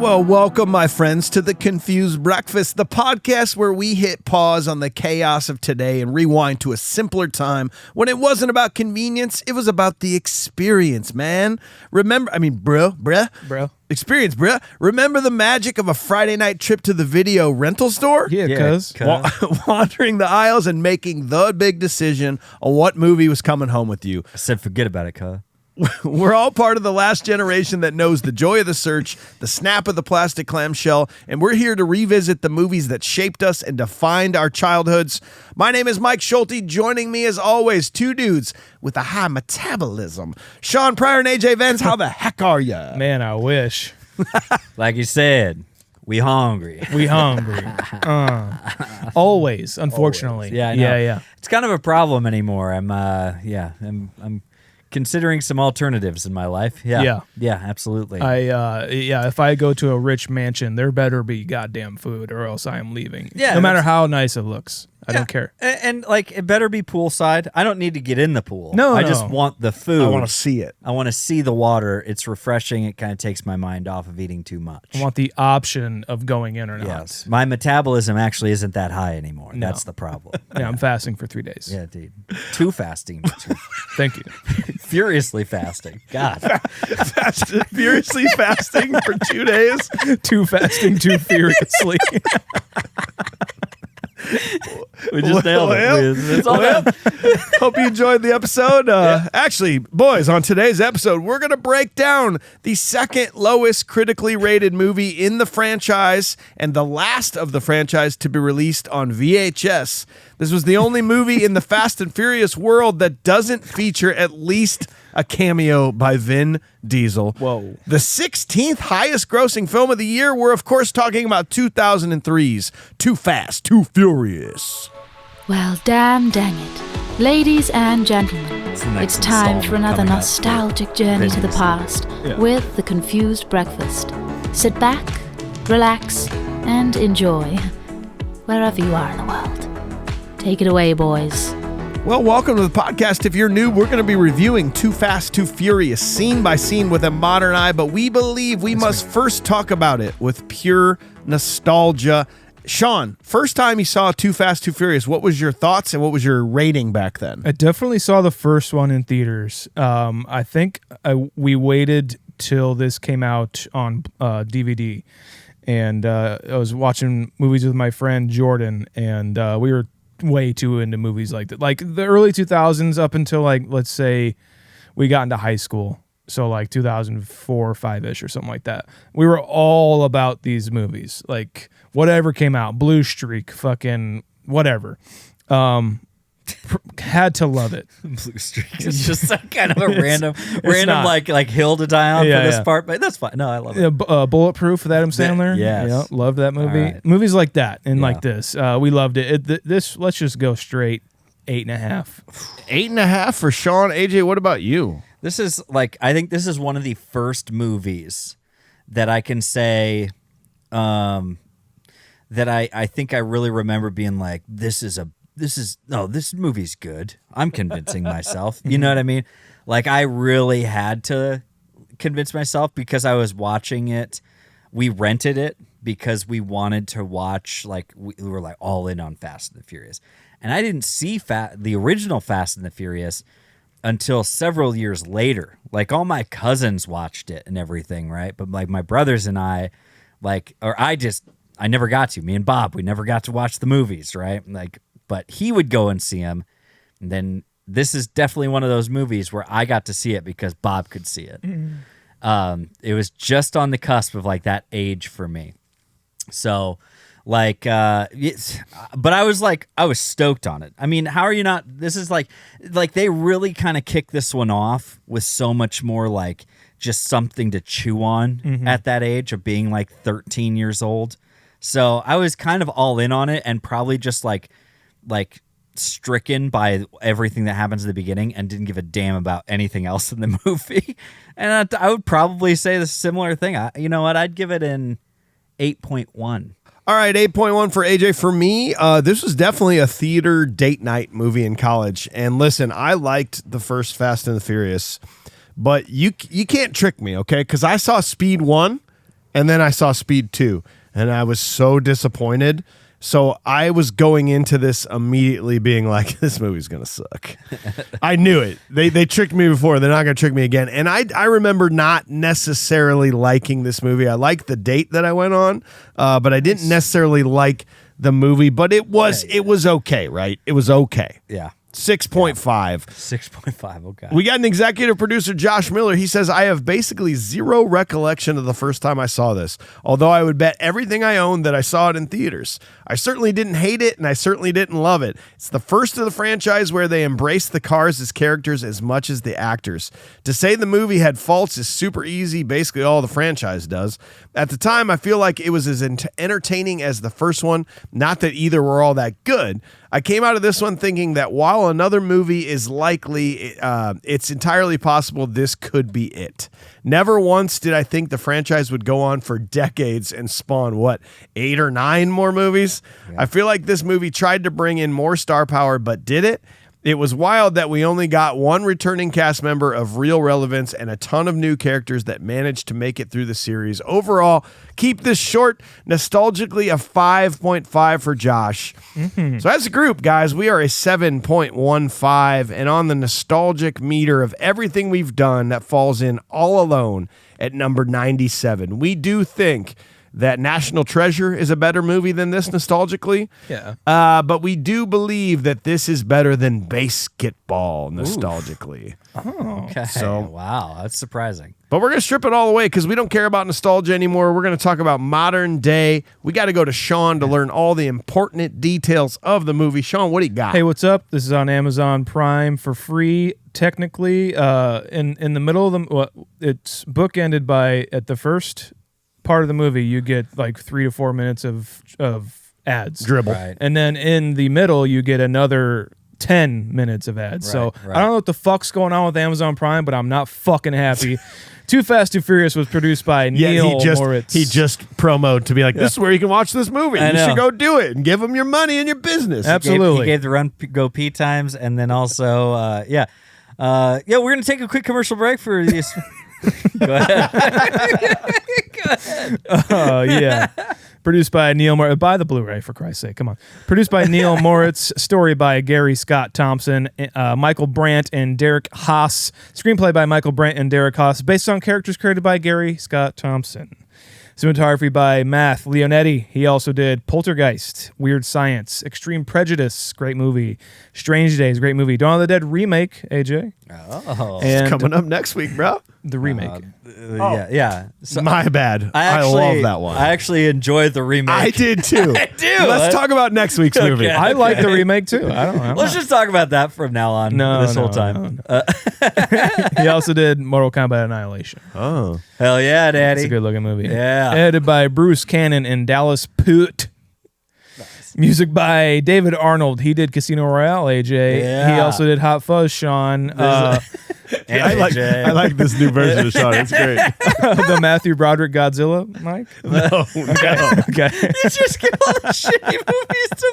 Well, welcome, my friends, to the Confused Breakfast, the podcast where we hit pause on the chaos of today and rewind to a simpler time when it wasn't about convenience, it was about the experience, man. Experience, bruh. Remember the magic of a Friday night trip to the video rental store? Yeah, cuz. Wandering the aisles and making the big decision on what movie was coming home with you. I said forget about it, cuz. We're all part of the last generation that knows the joy of the search, the snap of the plastic clamshell, and we're here to revisit the movies that shaped us and defined our childhoods. My name is Mike Schulte. Joining me, as always, two dudes with a high metabolism. Sean Pryor and AJ Vance, how the heck are ya? Man, I wish. Like you said, we hungry. We hungry. Always, unfortunately. Always. Yeah, I know. Yeah. It's kind of a problem anymore. I'm considering some alternatives in my life. Yeah, absolutely. If I go to a rich mansion, there better be goddamn food or else I am leaving. Yeah, no matter how nice it looks. I don't care. And like, it better be poolside. I don't need to get in the pool. No. I just want the food. I want to see it. I want to see the water. It's refreshing. It kind of takes my mind off of eating too much. I want the option of going in or not. Yes. My metabolism actually isn't that high anymore. No. That's the problem. Yeah, I'm fasting for 3 days. Yeah, dude. Too fasting. Thank you. Furiously fasting. God. Furiously fasting for 2 days. Too fasting, too furiously. We just nailed it. It's all done. Hope you enjoyed the episode. Actually, boys, on today's episode, we're going to break down the second lowest critically rated movie in the franchise and the last of the franchise to be released on VHS. This was the only movie in the Fast and Furious world that doesn't feature at least a cameo by Vin Diesel. Whoa. The 16th highest grossing film of the year. We're, of course, talking about 2003's Too Fast, Too Furious. Well, dang it. Ladies and gentlemen, it's time for another nostalgic journey to the past with the Confused Breakfast. Sit back, relax, and enjoy wherever you are in the world. Take it away, boys. Well, welcome to the podcast. If you're new, we're going to be reviewing Too Fast, Too Furious, scene by scene with a modern eye, but we believe we must first talk about it with pure nostalgia. Sean, first time you saw Too Fast, Too Furious, what was your thoughts and what was your rating back then? I definitely saw the first one in theaters. I think we waited till this came out on DVD, and I was watching movies with my friend Jordan, and we were way too into movies like that. Like the early 2000s up until, like, let's say we got into high school. So like 2004 or 5-ish or something like that. We were all about these movies. Like whatever came out, Blue Streak, fucking whatever. Had to love it. Blue Streak. It's just some kind of a random like hill to die on for this part, but that's fine. No, I love it. Bulletproof with Adam Sandler. Yes. Yeah, loved that movie. Right. Movies like that and like this. We loved it. This, let's just go straight 8.5. 8.5 for Sean. AJ, what about you? This is like, I think this is one of the first movies that I can say that I think I really remember being like, this movie's good. I'm convincing myself. You know what I mean? Like, I really had to convince myself because I was watching it. We rented it because we wanted to watch, like, we were like all in on Fast and the Furious. And I didn't see the original Fast and the Furious until several years later. Like, all my cousins watched it and everything, right? But like my brothers and I never got to. Me and Bob, we never got to watch the movies, right? Like, but he would go and see them. And then this is definitely one of those movies where I got to see it because Bob could see it. It was just on the cusp of like that age for me. So like, but I was stoked on it. I mean, how are you not? This is like they really kind of kicked this one off with so much more like just something to chew on at that age of being like 13 years old. So I was kind of all in on it and probably just like stricken by everything that happens at the beginning and didn't give a damn about anything else in the movie. And I would probably say the similar thing. You know what? I'd give it an 8.1. All right, 8.1 for AJ. For me, this was definitely a theater date night movie in college. And listen, I liked the first Fast and the Furious, but you can't trick me, okay? Because I saw Speed 1, And then I saw Speed 2, and I was so disappointed. So I was going into this immediately being like, this movie's going to suck. I knew it. They tricked me before. They're not going to trick me again. And I remember not necessarily liking this movie. I liked the date that I went on, but I didn't necessarily like the movie. But it was okay, right? It was okay. Yeah. 6.5. 6.5, okay. We got an executive producer, Josh Miller. He says, I have basically zero recollection of the first time I saw this, although I would bet everything I own that I saw it in theaters. I certainly didn't hate it, and I certainly didn't love it. It's the first of the franchise where they embraced the cars as characters as much as the actors. To say the movie had faults is super easy, basically all the franchise does. At the time, I feel like it was as entertaining as the first one, not that either were all that good. I came out of this one thinking that while another movie is likely, it's entirely possible this could be it. Never once did I think the franchise would go on for decades and spawn, 8 or 9 more movies? Yeah. I feel like this movie tried to bring in more star power, but did it? It was wild that we only got one returning cast member of real relevance and a ton of new characters that managed to make it through the series. Overall, keep this short, nostalgically a 5.5 for Josh. Mm-hmm. So as a group, guys, we are a 7.15, and on the nostalgic meter of everything we've done, that falls in all alone at number 97. We do think that National Treasure is a better movie than this nostalgically. Yeah. But we do believe that this is better than Basketball nostalgically. Oh, okay. So, wow, that's surprising. But we're going to strip it all away because we don't care about nostalgia anymore. We're going to talk about modern day. We got to go to Sean to learn all the important details of the movie. Sean, what do you got? Hey, what's up? This is on Amazon Prime for free. Technically, in the middle of it's bookended by at the first part of the movie, you get like 3 to 4 minutes of ads. Dribble. Right. And then in the middle, you get another 10 minutes of ads. Right, so right. I don't know what the fuck's going on with Amazon Prime, but I'm not fucking happy. Too Fast, Too Furious was produced by Neil Moritz. He just promoed to be like, this is where you can watch this movie. I You know. should go do it and give them your money and your business. Absolutely. He gave the Run Go Pee times, and then also, we're going to take a quick commercial break for this. Go ahead. Yeah. Produced by Neil Moritz. Buy the Blu-ray, for Christ's sake. Come on. Produced by Neil Moritz. Story by Gary Scott Thompson, Michael Brandt, and Derek Haas. Screenplay by Michael Brandt and Derek Haas. Based on characters created by Gary Scott Thompson. Cinematography by Matt Leonetti. He also did Poltergeist, Weird Science, Extreme Prejudice, great movie. Strange Days, great movie. Dawn of the Dead remake, AJ. Oh. It's coming up next week, bro. The remake. Yeah. So My bad. I love that one. I actually enjoyed the remake. I did too. I do. Let's talk about next week's movie. Okay. I like the remake too. I don't know. Let's just talk about that from now on. This whole time. No. He also did Mortal Kombat Annihilation. Oh. Hell yeah, Daddy. It's a good looking movie. Yeah. Edited by Bruce Cannon and Dallas Poot. Nice. Music by David Arnold. He did Casino Royale, AJ. Yeah. He also did Hot Fuzz, Sean. I like this new version of Sean. It's great. The Matthew Broderick Godzilla, Mike? No. Okay. You just give all the shitty movies to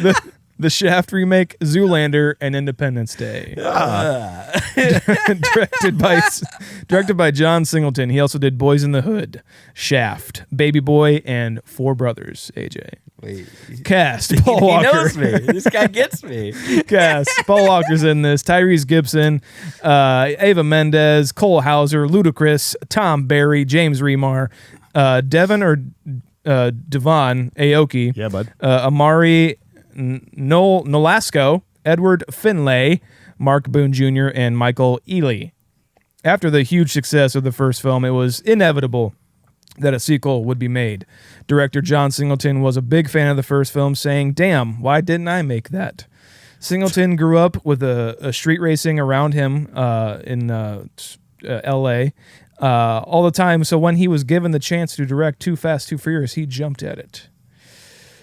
Mike. The Shaft remake, Zoolander, and Independence Day. Directed by John Singleton. He also did Boys in the Hood, Shaft, Baby Boy, and Four Brothers, AJ. Wait. Cast, Paul Walker. He knows me. This guy gets me. Cast, Paul Walker's in this, Tyrese Gibson, Ava Mendez, Cole Hauser, Ludacris, Tom Barry, James Remar, Devon Aoki, Yeah, bud. Amari Nolasco, Edward Finlay, Mark Boone Jr., and Michael Ealy. After the huge success of the first film, it was inevitable that a sequel would be made. Director John Singleton was a big fan of the first film, saying, "Damn, why didn't I make that?" Singleton grew up with a street racing around him in L.A. All the time, so when he was given the chance to direct Too Fast, Too Furious, he jumped at it.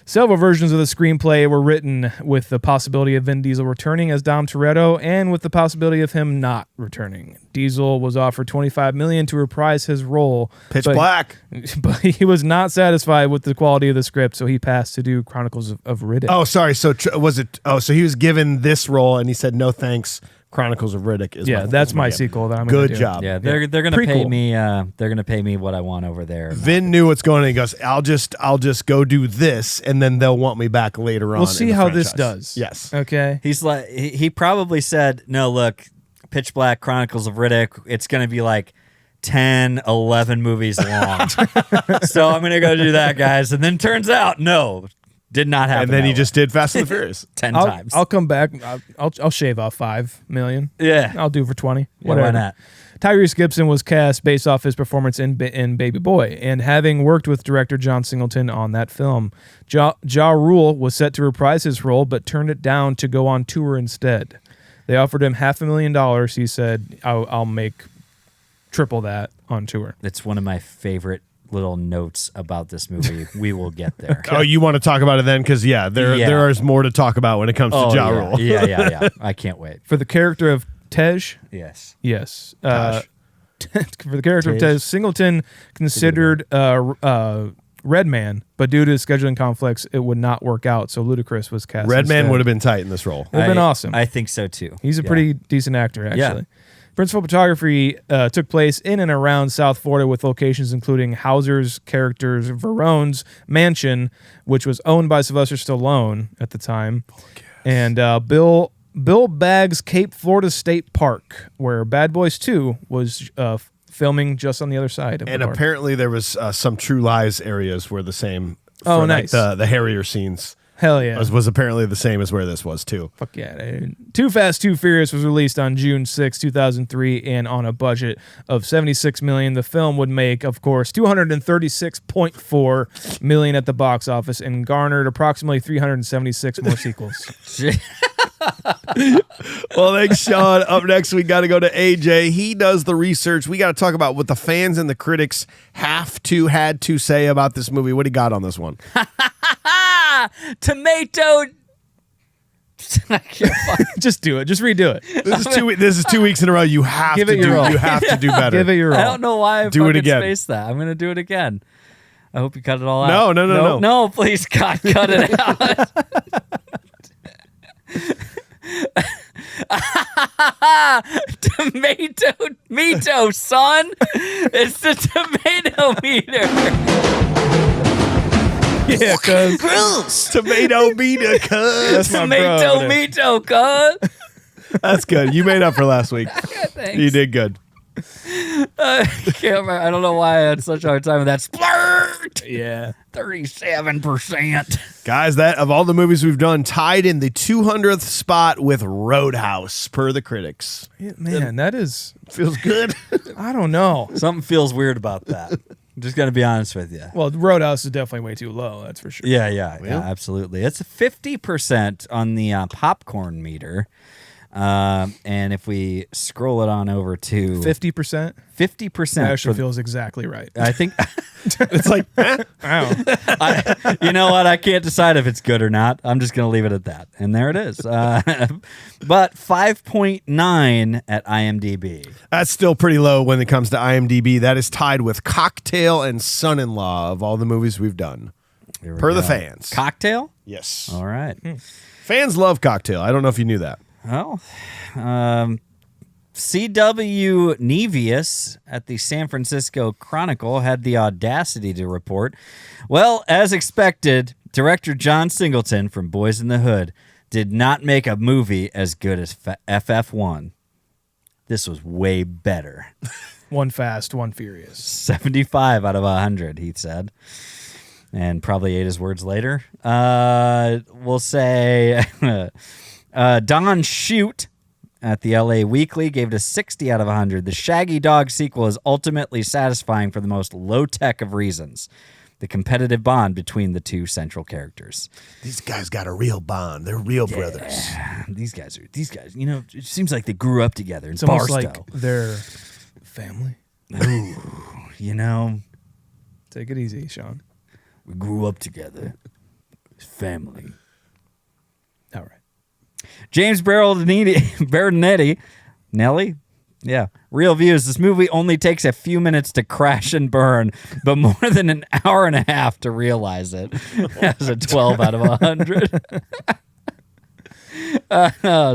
Several versions of the screenplay were written with the possibility of Vin Diesel returning as Dom Toretto and with the possibility of him not returning. Diesel was offered $25 million to reprise his role. Pitch Black. But he was not satisfied with the quality of the script, so he passed to do Chronicles of Riddick. Oh, sorry. So was it? Oh, so he was given this role and he said no thanks Chronicles of Riddick is that's my game. sequel that I'm Good gonna do. job. Yeah, they're gonna pay Prequel. me. They're gonna pay me what I want over there. Vin knew what's going on. He goes, I'll just go do this, and then they'll want me back later on. We'll see in the how this franchise. does. Yes. Okay. He's like, he probably said, no, look, Pitch Black, Chronicles of Riddick, it's going to be like 10, 11 movies long. So I'm going to go do that, guys. And then turns out, no, did not happen. And then that he way. just did Fast and the Furious 10 I'll, times. I'll come back. I'll shave off $5 million. Yeah. I'll do for 20. Yeah, Whatever. why not? Tyrese Gibson was cast based off his performance in Baby Boy, and having worked with director John Singleton on that film, Ja Rule was set to reprise his role, but turned it down to go on tour instead. They offered him $500,000. He said, "I'll make triple that on tour." It's one of my favorite little notes about this movie. We will get there. Oh, you want to talk about it then? Because there is more to talk about when it comes to Ja Rule. Yeah. I can't wait. For the character of Tej, Yes. yes. Gosh. For the character of Tej. Tej, Singleton considered Redman, but due to scheduling conflicts, it would not work out. So Ludacris was cast. Redman instead. would have been tight in this role. Would have been awesome. I think so too. He's a Yeah. pretty decent actor, actually. Yeah. Principal photography took place in and around South Florida with locations including Hauser's character's Verrone's mansion, which was owned by Sylvester Stallone at the time, and Bill Baggs' Cape Florida State Park, where Bad Boys 2 was filming just on the other side of And the park. apparently there was some True Lies areas where the same. Oh, for, nice. Like, the Harrier scenes Hell yeah. was apparently the same as where this was too. Fuck yeah, dude. Too Fast, Too Furious was released on June 6, 2003, and on a budget of $76 million. The film would make, of course, $236.4 million at the box office and garnered approximately 376 more sequels. Well, thanks, Sean. Up next, we got to go to AJ. He does the research. We got to talk about what the fans and the critics had to say about this movie. What do you got on this one? Tomato. I can't fuck- Just do it. Just redo it. This is 2 weeks in a row. You have Give to it your all. You have to do better. Give it your all. I don't know why I Do it fucking again. spaced that. I'm gonna do it again. I hope you cut it all No, out. no. No, please, God, cut it out. Tomato, son. It's the tomato meter. Yeah, cuz. Tomato meter, cuz. That's my bro over there. Tomato, cuz. That's good. You made up for last week. Thanks. You did good. I can't remember. I don't know why I had such a hard time with that. Splurt. Yeah. 37%. Guys, that of all the movies we've done, tied in the 200th spot with Roadhouse, per the critics. Yeah, man, that is. Feels good. I don't know. Something feels weird about that. I'm just gonna be honest with you. Well, Roadhouse is definitely way too low. That's for sure. Yeah, absolutely. It's 50% on the popcorn meter. And if we scroll it on over to 50%. 50%, That actually feels exactly right. I think, It's like, Wow. you know what? I can't decide if it's good or not. I'm just going to leave it at that. And there it is. But 5.9 at IMDb. that's still pretty low when it comes to IMDb. That is tied with Cocktail and Son-in-Law of all the movies we've done. Here we Per the go. fans. Cocktail? Yes. All right. Fans love Cocktail. I don't know if you knew that. Well, C.W. Nevius at the San Francisco Chronicle had the audacity to report, well, as expected, director John Singleton from Boys in the Hood did not make a movie as good as FF1. This was way better. One Fast, One Furious. 75 out of 100, he said. And probably ate his words later. We'll say Don Shute at the LA Weekly gave it a 60 out of 100. The Shaggy Dog sequel is ultimately satisfying for the most low-tech of reasons. The competitive bond between the two central characters. These guys got a real bond. They're real brothers. These guys, you know, it seems like they grew up together in It's almost Barstow. like their family. Ooh, you know, Take it easy, Sean. we grew up together. Family. All right. James Berardinetti, Nelly? Yeah. Real views. This movie only takes a few minutes to crash and burn, but more than an hour and a half to realize it. That's a 12 out of 100.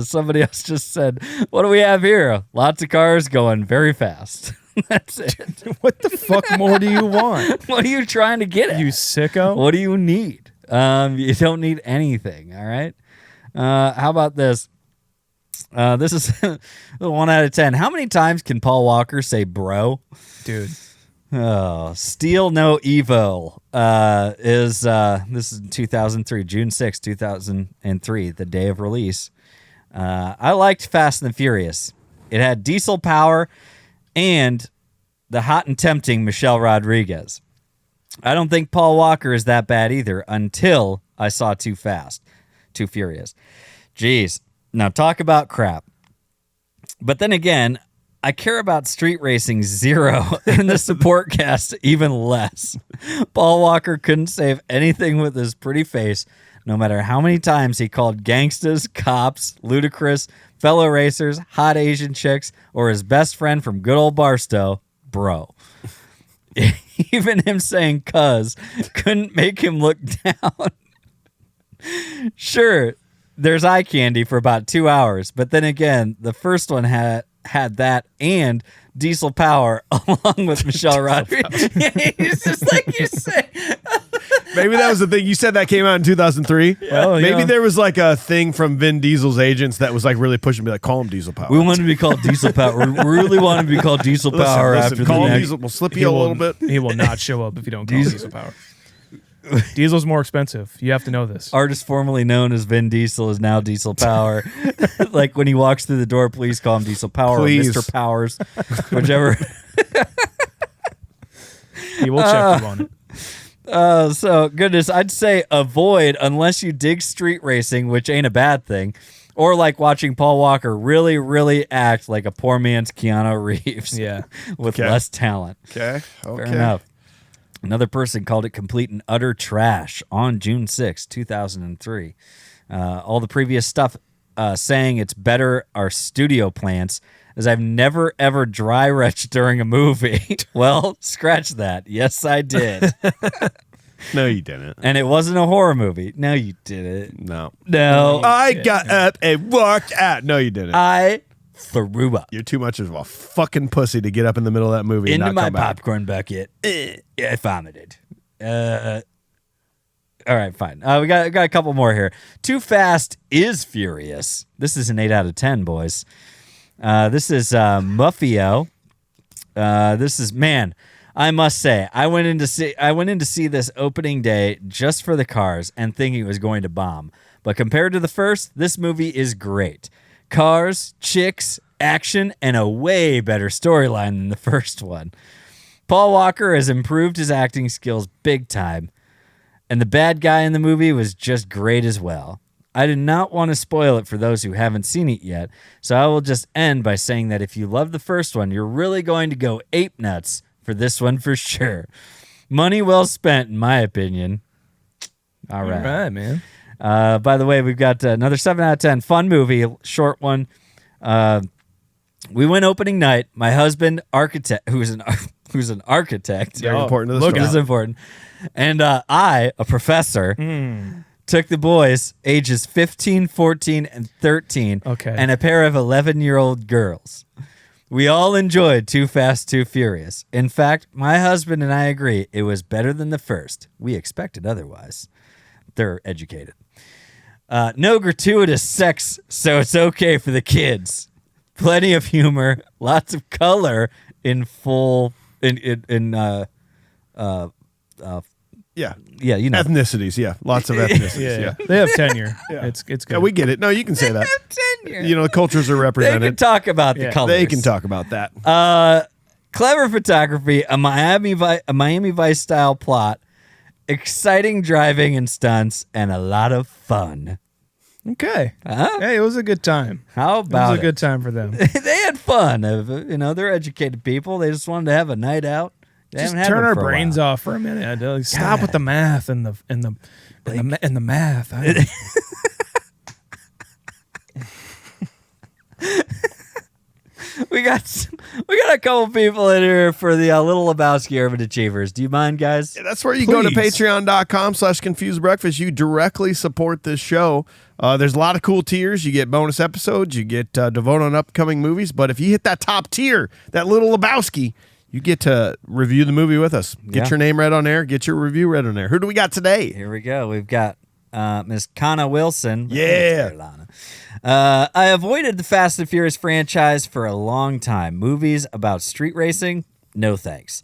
Somebody else just said, what do we have here? Lots of cars going very fast. That's it. What the fuck more do you want? What are you trying to get at? You sicko. What do you need? You don't need anything, all right? How about this? This is 1 out of 10. How many times can Paul Walker say bro? Dude. Oh, Steel No Evil this is 2003, June 6, 2003, the day of release. I liked Fast and the Furious. It had diesel power and the hot and tempting Michelle Rodriguez. I don't think Paul Walker is that bad either until I saw Too Furious. Jeez. Now talk about crap. But then again, I care about street racing zero and the support cast even less. Paul Walker couldn't save anything with his pretty face, no matter how many times he called gangsters, cops, ludicrous, fellow racers, hot Asian chicks, or his best friend from good old Barstow, bro. Even him saying cuz couldn't make him look down. Sure, there's eye candy for about 2 hours, but then again, the first one had that and diesel power along with Michelle Rodriguez. Yeah, it's just like you say. Maybe that was the thing. You said that came out in 2003. Well, maybe there was like a thing from Vin Diesel's agents that was like really pushing me, like, call him Diesel Power. We want to be called Diesel Power. We really want to be called Diesel Power after call the him next. Diesel. We'll slip you a little bit. He will not show up if you don't call him Diesel Power. Diesel's more expensive. You have to know this. Artist formerly known as Vin Diesel is now Diesel Power. Like when he walks through the door, please call him Diesel Power Please. or Mr. Powers, whichever. He will check you on it. So goodness, I'd say avoid unless you dig street racing, which ain't a bad thing, or like watching Paul Walker really, really act like a poor man's Keanu Reeves. Yeah, with less talent. Okay. Fair enough. Another person called it complete and utter trash on June 6, 2003. All the previous stuff saying it's better are studio plants, as I've never, ever dry retched during a movie. Well, scratch that. Yes, I did. No, you didn't. And it wasn't a horror movie. No, you didn't. No. No. I got up and walked out. No, you didn't. I threw up. You're too much of a fucking pussy to get up in the middle of that movie Into and not my come back. popcorn bucket. Yeah, I vomited. All right, fine. We got a couple more here. Too Fast is Furious. This is an 8 out of 10, boys. This is Muffio. This is, man, I must say, I went in to see this opening day just for the cars and thinking it was going to bomb. But compared to the first, this movie is great. Cars, chicks, action, and a way better storyline than the first one. Paul Walker has improved his acting skills big time, and the bad guy in the movie was just great as well. I do not want to spoil it for those who haven't seen it yet, so I will just end by saying that if you love the first one, you're really going to go ape nuts for this one for sure. Money well spent, in my opinion. All right. All right, man. By the way, we've got another 7 out of 10 fun movie, short one. We went opening night. My husband, architect, who's an architect, Very important to the story. This is important, and I, a professor, took the boys, ages 15, 14, and 13, and a pair of 11-year-old girls. We all enjoyed Too Fast, Too Furious. In fact, my husband and I agree it was better than the first. We expected otherwise. They're educated. No gratuitous sex, so it's okay for the kids. Plenty of humor, lots of color in full Yeah, you know, ethnicities. Yeah, lots of ethnicities. Yeah, They have tenure. Yeah. It's good. Yeah, we get it. No, you can say that. tenure. You know, the cultures are They represented. can talk about the colors. They can talk about that. Clever photography, a Miami Vice style plot, exciting driving and stunts, and a lot of fun. Okay. Huh? Hey, it was a good time. How about It was a good time for them. They had fun. You know, they're educated people. They just wanted to have a night out. They Just haven't had turn one our for a brains while. off for a minute. Like, stop with the math and the math. We got a couple people in here for the Little Lebowski Urban Achievers. Do you mind, guys? Yeah, that's where you go to patreon.com/confusedbreakfast. You directly support this show. There's a lot of cool tiers. You get bonus episodes. You get to vote on upcoming movies. But if you hit that top tier, that Little Lebowski, you get to review the movie with us. Get your name read on there. Get your review read on there. Who do we got today? Here we go. We've got Miss Kana Wilson. Yeah. I avoided the Fast and Furious franchise for a long time. Movies about street racing? No thanks.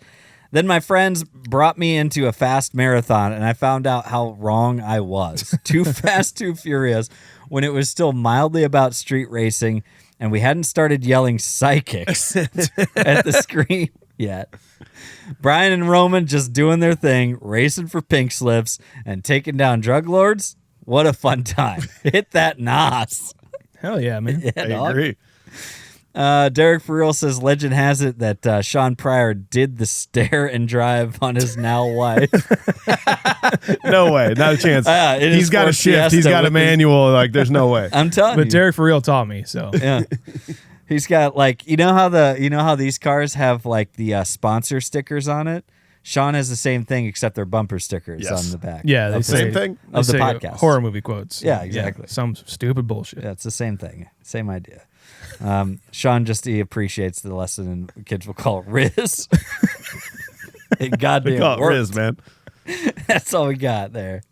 Then my friends brought me into a fast marathon, and I found out how wrong I was. Too Fast, Too Furious, when it was still mildly about street racing, and we hadn't started yelling psychics at the screen yet. Brian and Roman just doing their thing, racing for pink slips and taking down drug lords. What a fun time. Hit that NOS. Hell yeah, man. Yeah, I dog. agree. Derek for real says legend has it that Sean Pryor did the stare and drive on his now wife. No way. Not a chance. He's got a shift. He's got a manual. Like, there's no way. I'm telling you. But Derek for real taught me, so. Yeah. He's got like, you know how these cars have like the sponsor stickers on it? Sean has the same thing, except they're bumper stickers on the back. Yeah, they say same thing of they the say podcast. Horror movie quotes. Yeah, exactly. Some stupid bullshit. Yeah, it's the same thing. Same idea. Sean he appreciates the lesson and kids will call it Riz. It goddamn We call it worked. Riz, man. That's all we got there.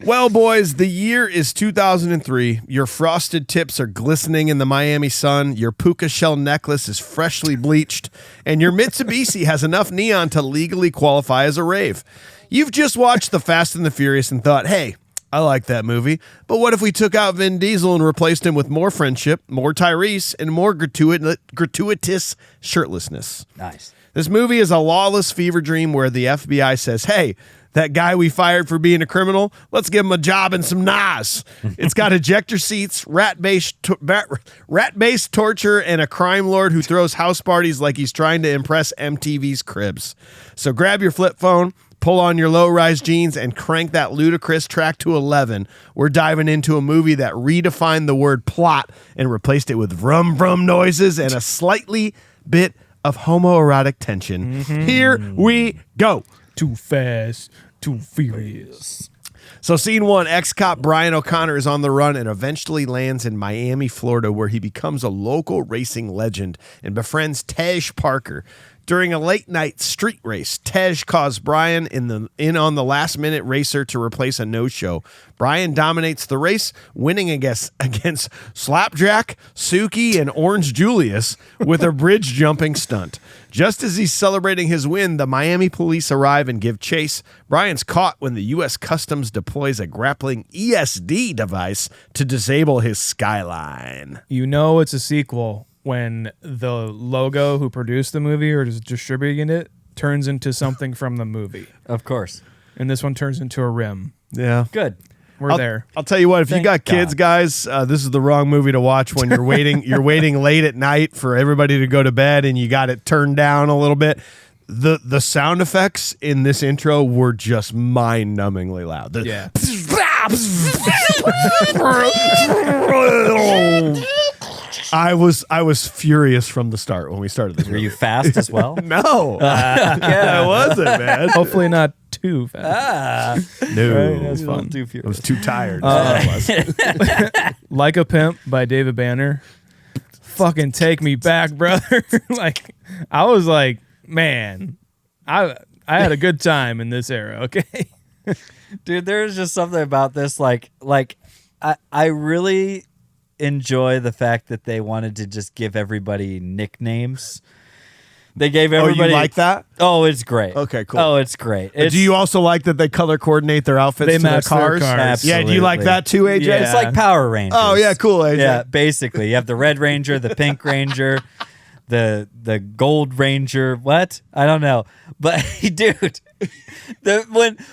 Well, boys, the year is 2003. Your frosted tips are glistening in the Miami sun. Your puka shell necklace is freshly bleached. And your Mitsubishi has enough neon to legally qualify as a rave. You've just watched The Fast and the Furious and thought, hey, I like that movie. But what if we took out Vin Diesel and replaced him with more friendship, more Tyrese, and more gratuitous shirtlessness? Nice. This movie is a lawless fever dream where the FBI says, hey, that guy we fired for being a criminal, let's give him a job and some NOS. It's got ejector seats, rat-based torture, and a crime lord who throws house parties like he's trying to impress MTV's Cribs. So grab your flip phone, pull on your low-rise jeans, and crank that ludicrous track to 11. We're diving into a movie that redefined the word plot and replaced it with vroom-vroom noises and a slightly bit of homoerotic tension. Here we go. Too Fast, Too Furious. So scene 1, ex-cop Brian O'Connor is on the run and eventually lands in Miami, Florida, where he becomes a local racing legend and befriends Tej Parker. During a late-night street race, Tej caused Brian in on the last-minute racer to replace a no-show. Brian dominates the race, winning against Slapjack, Suki, and Orange Julius with a bridge-jumping stunt. Just as he's celebrating his win, the Miami police arrive and give chase. Brian's caught when the U.S. Customs deploys a grappling ESD device to disable his skyline. You know it's a sequel when the logo who produced the movie or is distributing it turns into something from the movie. Of course. And this one turns into a rim. Yeah. Good. We're there. I'll tell you what, if you Thank got kids, God. guys, this is the wrong movie to watch when you're waiting late at night for everybody to go to bed and you got it turned down a little bit. The sound effects in this intro were just mind-numbingly loud. Yeah. I was furious from the start when we started this Were movie. you fast as well? No. I wasn't, man. Hopefully not too fast. No. Right, that's A fun. little too I furious. was too tired. That's what it was. Like a Pimp by David Banner. Fucking take me back, brother. Like, I was like, man, I had a good time in this era, okay? Dude, there's just something about this. Like I really enjoy the fact that they wanted to just give everybody nicknames. They gave everybody. Oh, you like that? Oh, it's great. Okay, cool. Oh, it's great. Do you also like that they color coordinate their outfits They to their match their cars? cars. Yeah, do you like Absolutely. that too, AJ? Yeah. It's like Power Rangers. Oh, yeah, cool, AJ. Yeah, basically. You have the Red Ranger, the Pink Ranger, the Gold Ranger. What? I don't know. But dude,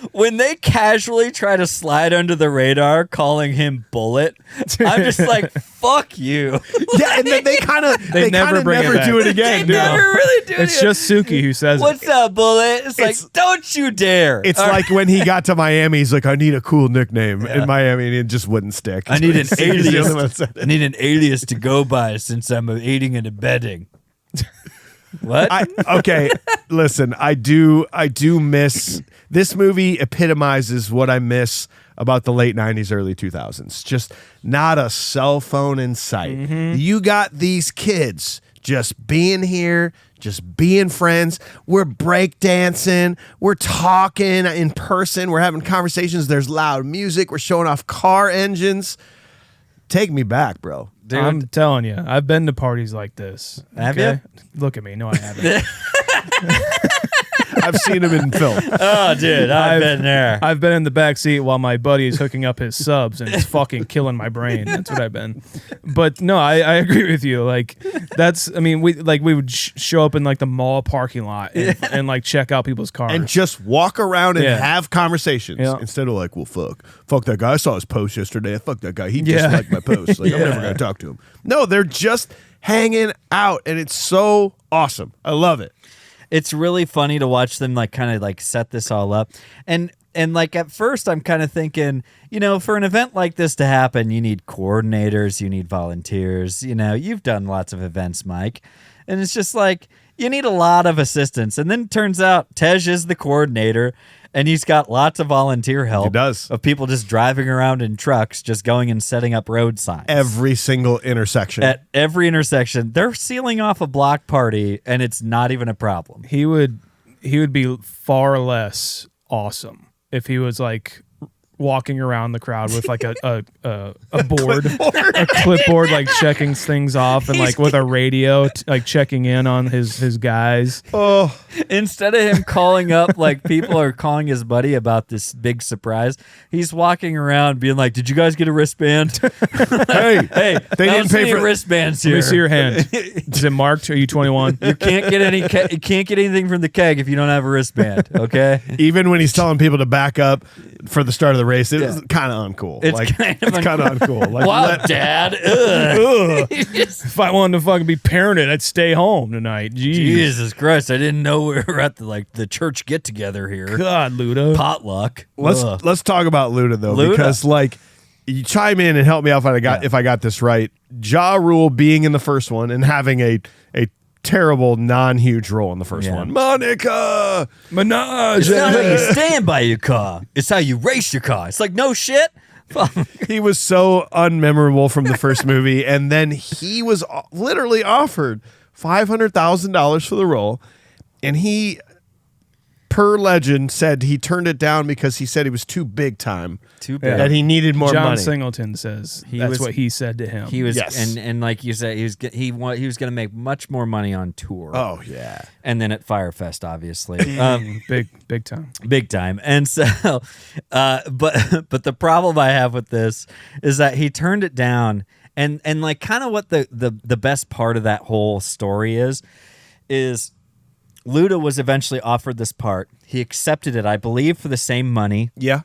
when they casually try to slide under the radar calling him Bullet, I'm just like, fuck you. Yeah, and then they kind of never bring it back. do it again. They do never really do it. It's just Suki who says What's up, Bullet? It's like, It's- don't you dare. It's All like when he got to Miami, he's like, I need a cool nickname in Miami, and it just wouldn't stick. I need an He's the only one that alias. said it. I need an alias to go by since I'm aiding and abetting. What? Okay, listen, I do miss this movie. Epitomizes what I miss about the late 90s, early 2000s. Just not a cell phone in sight. You got these kids just being here, just being friends. We're breakdancing. We're talking in person. We're having conversations. There's loud music. We're showing off car engines. Take me back, bro. Dude. I'm telling you, I've been to parties like this. Have you? Look at me. No, I haven't. I've seen him in film. Oh, dude, I've been there. I've been in the back seat while my buddy is hooking up his subs, and it's fucking killing my brain. That's what I've been. But no, I agree with you. Like, we would show up in like the mall parking lot and like check out people's cars And just walk around and Yeah. have conversations instead of like, well, fuck that guy. I saw his post yesterday. Fuck that guy. He just liked my post. Like, I'm never gonna talk to him. No, they're just hanging out, and it's so awesome. I love it. It's really funny to watch them like kind of like set this all up. And like at first I'm kind of thinking, for an event like this to happen, you need coordinators, you need volunteers, you've done lots of events, Mike. And it's just like, you need a lot of assistance. And then it turns out Tej is the coordinator, and he's got lots of volunteer help. He does. Of people just driving around in trucks, just going and setting up road signs. Every single intersection. At every intersection. They're sealing off a block party, and it's not even a problem. He would be far less awesome if he was like walking around the crowd with like a board, a clipboard, like checking things off, and like with a radio, like checking in on his guys. Oh, Instead of him calling up, like people are calling his buddy about this big surprise, he's walking around being like, "Did you guys get a wristband? hey, Hey, they I didn't don't see pay any for wristbands Let here. me see your hand. Is it marked? Are you 21? You can't get any. You can't get anything from the keg if you don't have a wristband. Okay." Even when he's telling people to back up for the start of the race, it was kind of uncool. It's like, kind of uncool. Like, Wow, Dad. Ugh. If I wanted to fucking be parented, I'd stay home tonight. Jeez. Jesus Christ! I didn't know we were at the church get together here. God, Luda. Potluck. Ugh. let's talk about Luda though, Luda. because like, you chime in and help me out if I got this right. Ja Rule being in the first one and having a terrible non-huge role in the first one. Monica Minaj. It's not how you stand by your car. It's how you race your car. It's like, no shit. He was so unmemorable from the first movie, and then he was literally offered $500,000 for the role, and he, per legend, said he turned it down because he said he was too big time. Too big. That he needed more John money. Singleton says that's was- what he said to him. He was, Yes. and like you said, he was going to make much more money on tour. Oh yeah. And then at Firefest, obviously, big time. big time. And so, but the problem I have with this is that he turned it down, and like kind of what the best part of that whole story is Luda was eventually offered this part. He accepted it, I believe, for the same money. Yeah.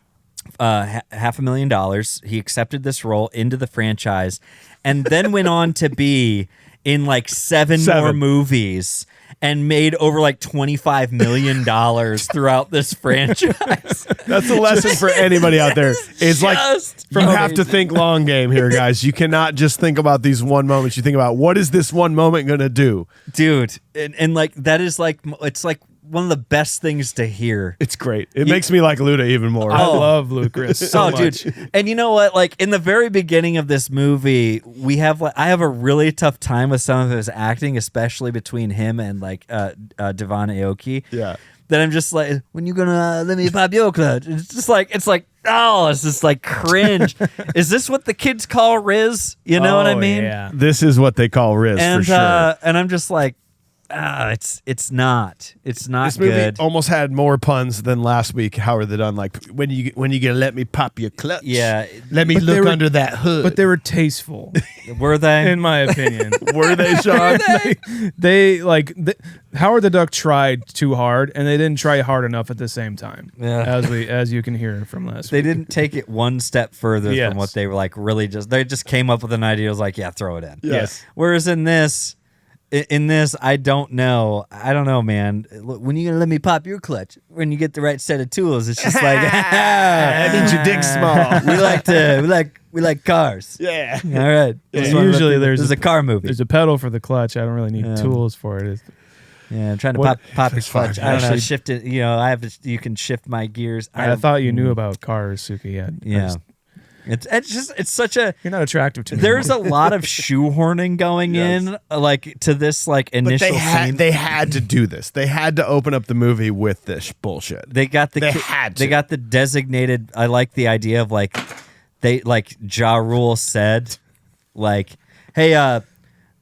$500,000. He accepted this role into the franchise, and then went on to be in like seven more movies and made over like $25 million throughout this franchise. That's a lesson for anybody out there. It's like you have to think long game here, guys. You cannot just think about these one moments. You think about what is this one moment going to do? Dude, and like that is like, it's like one of the best things to hear. It's great. It makes me like Luda even more. I love Lucas so much. Dude. And you know what? Like in the very beginning of this movie, I have a really tough time with some of his acting, especially between him and like Devon Aoki. Yeah. That I'm just like, when you gonna let me pop your clutch? It's just like, oh, it's just like cringe. Is this what the kids call Riz? You know what I mean? Yeah. This is what they call Riz And for sure. and I'm just like, it's not This movie good. almost had more puns than last week. How are they done? Like when you gonna let me pop your clutch? Yeah. Let me But they look were- under that hood. But they were tasteful, Were they? in my opinion. were they, Sean? Howard the Duck tried too hard, and they didn't try hard enough at the same time. Yeah. As you can hear from last They week. didn't take it one step further Yes. from what they were like. Really, they just came up with an idea. It was like, yeah, throw it in. Yes. Whereas in this, I don't know, man. Look, when you gonna let me pop your clutch? When you get the right set of tools, it's just like That means your dick's small. we like cars. Yeah. All right. Yeah, Just wanna let usually people- there's this is a car movie. There's a pedal for the clutch. I don't really need tools for it. Yeah, I'm trying to pop your clutch. I don't know. Actually- Shift it. You know, you can shift my gears. I thought you knew about cars, Suki. Yeah. It's such a. You're not attractive to me. There's a lot of shoehorning going in, like to this like But initial scene. they had to do this. They had to open up the movie with this bullshit. They got the They had they to. got the designated. I like the idea of like they like Ja Rule said, like, hey,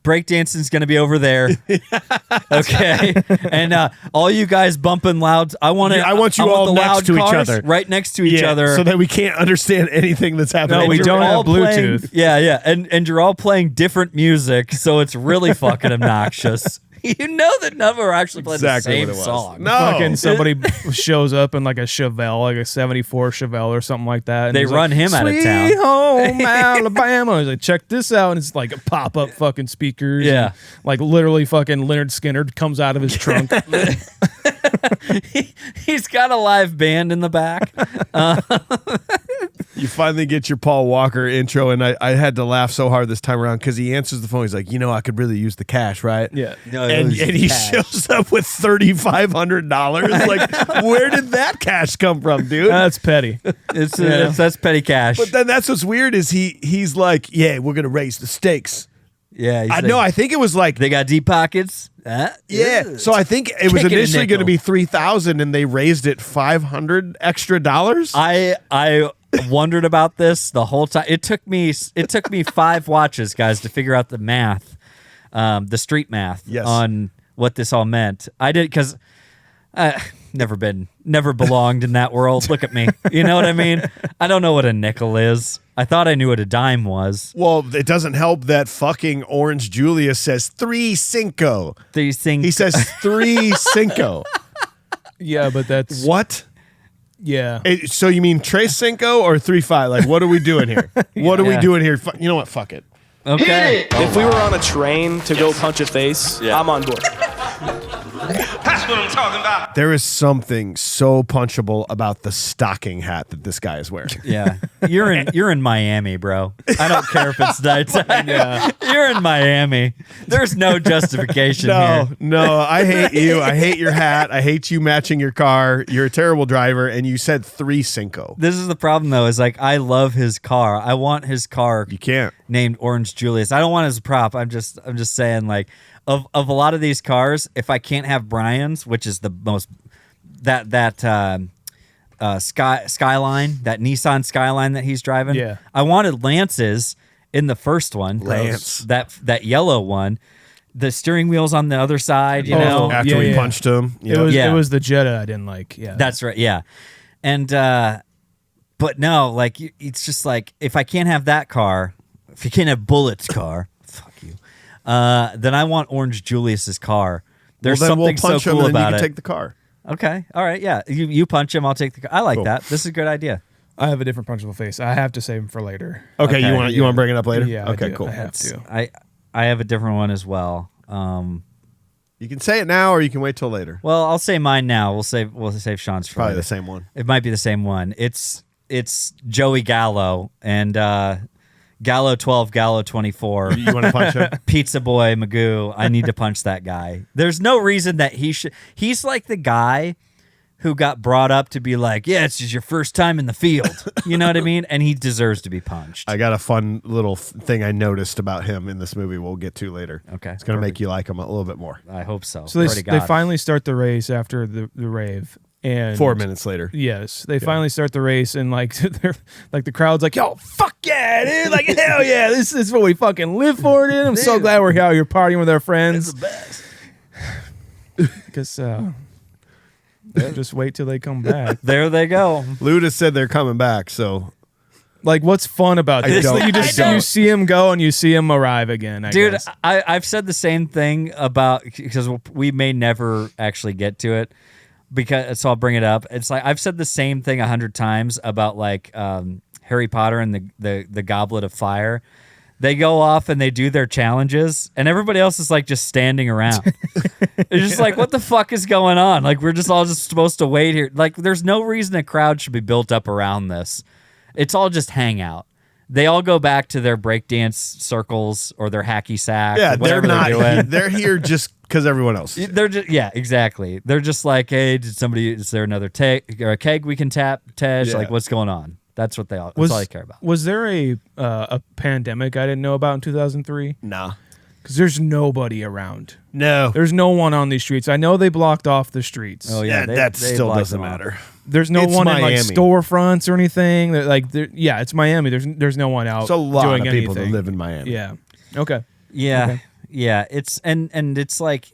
breakdancing's gonna be over there, okay? And all you guys bumping loud. I want you all the next loud to each cars other. right next to each Yeah, other, so that we can't understand anything that's happening. No, we you're don't have all playing- Bluetooth. yeah, and you're all playing different music, so it's really fucking obnoxious. You know that none of them are actually playing Exactly the what same it was. song. No. Fucking somebody shows up in like a Chevelle, like a 74 Chevelle or something like that. And They he's run like, him out of "Sweet town." home Alabama. He's like, check this out. And it's like a pop-up fucking speakers. Yeah. And like literally fucking Leonard Skinner comes out of his trunk. He's got a live band in the back. You finally get your Paul Walker intro, and I had to laugh so hard this time around because he answers the phone. He's like, I could really use the cash, right? Yeah. And he shows up with $3,500. Like, where did that cash come from, dude? That's petty. That's petty cash. But then that's what's weird is he's like, yeah, we're gonna raise the stakes. yeah, he's I like, know. I think it was like, they got deep pockets. yeah. So I think it was Kicking a initially going to nickel. be $3,000, and they raised it $500 extra. I wondered about this the whole time. It took me 5 watches, guys, to figure out the math, the street math Yes. on what this all meant. I did because never belonged in that world. Look at me. You know what I mean? I don't know what a nickel is. I thought I knew what a dime was. Well, it doesn't help that fucking Orange Julius says 3 cinco. These things. He says 3 cinco. Yeah, but that's What? yeah. So you mean Tres Cinco or 3-5? Like, what are we doing here? What are we Yeah. doing here? You know what? Fuck it. Okay. If we were on a train to go punch a face, I'm on board. That's what I'm talking about. There is something so punchable about the stocking hat that this guy is wearing. Yeah, you're in Miami, bro. I don't care if it's nighttime. You're in Miami. There's no justification here. No, I hate you. I hate your hat. I hate you matching your car. You're a terrible driver, and you said 3 cinco. This is the problem, though. Is like I love his car. I want his car You can't. named Orange Julius. I don't want it as a prop. I'm just saying, like, of a lot of these cars, if I can't have Brian's, which is the most Skyline, that Nissan Skyline that he's driving. Yeah. I wanted Lance's in the first one. Lance. That yellow one. The steering wheel's on the other side, you Oh, know? After yeah, we yeah. punched him. Yeah. It was the Jetta I didn't like. Yeah. That's right, yeah. And but no, like it's just like if I can't have that car, if you can't have Bullet's car, fuck you. Then I want Orange Julius's car. There's Well, then something we'll so punch him, cool and then about you it. can take the car. Okay, all right, yeah. You punch him, I'll take the car. I like Cool. that. This is a good idea. I have a different punchable face. I have to save him for later. Okay, Okay, you want to bring it up later? Yeah. Okay, I do. cool. I have to. I have a different one as well. You can say it now, or you can wait till later. Well, I'll say mine now. We'll save Sean's for Probably later. the same one. It might be the same one. It's Joey Gallo and Gallo 12, Gallo 24. You want to punch him? Pizza Boy Magoo. I need to punch that guy. There's no reason that he should. He's like the guy who got brought up to be like, yeah, it's just your first time in the field. You know what I mean? And he deserves to be punched. I got a fun little thing I noticed about him in this movie we'll get to later. Okay, It's going to perfect. make you like him a little bit more. I hope so. So Pray to they God. finally start the race after the rave. And 4 minutes later. Yes, they finally start the race, and like they're like the crowd's like, "Yo, fuck yeah, dude! Like hell yeah, this is what we fucking live for, dude! I'm so glad we're out here partying with our friends." Because just wait till they come back. There they go. Luda said they're coming back, so Like, what's fun about I this? don't- You just I don't. you see him go and you see him arrive again. I Dude, guess. I've said the same thing about, because we may never actually get to it, because so I'll bring it up. It's like I've said the same thing 100 times about like Harry Potter and the Goblet of Fire. They go off and they do their challenges, and everybody else is like just standing around. It's just like, what the fuck is going on? Like, we're just all just supposed to wait here. Like, there's no reason a crowd should be built up around this. It's all just hangout. they all go back to their breakdance circles or their hacky sack. Yeah, or whatever they're not. doing. They're here just because everyone else. They're just, yeah, exactly. They're just like, hey, is there another keg we can tap, Tej? Yeah. Like, what's going on? That's what that's all they care about. Was there a pandemic I didn't know about in 2003? Nah. Because there's nobody around. No. There's no one on these streets. I know they blocked off the streets. Oh yeah, that they still blocked doesn't them off. matter. There's no It's one in like Miami. storefronts or anything. Yeah, it's Miami. There's no one out. It's a lot doing of people anything. that live in Miami. Yeah. Okay. Yeah, Okay. yeah. It's and it's like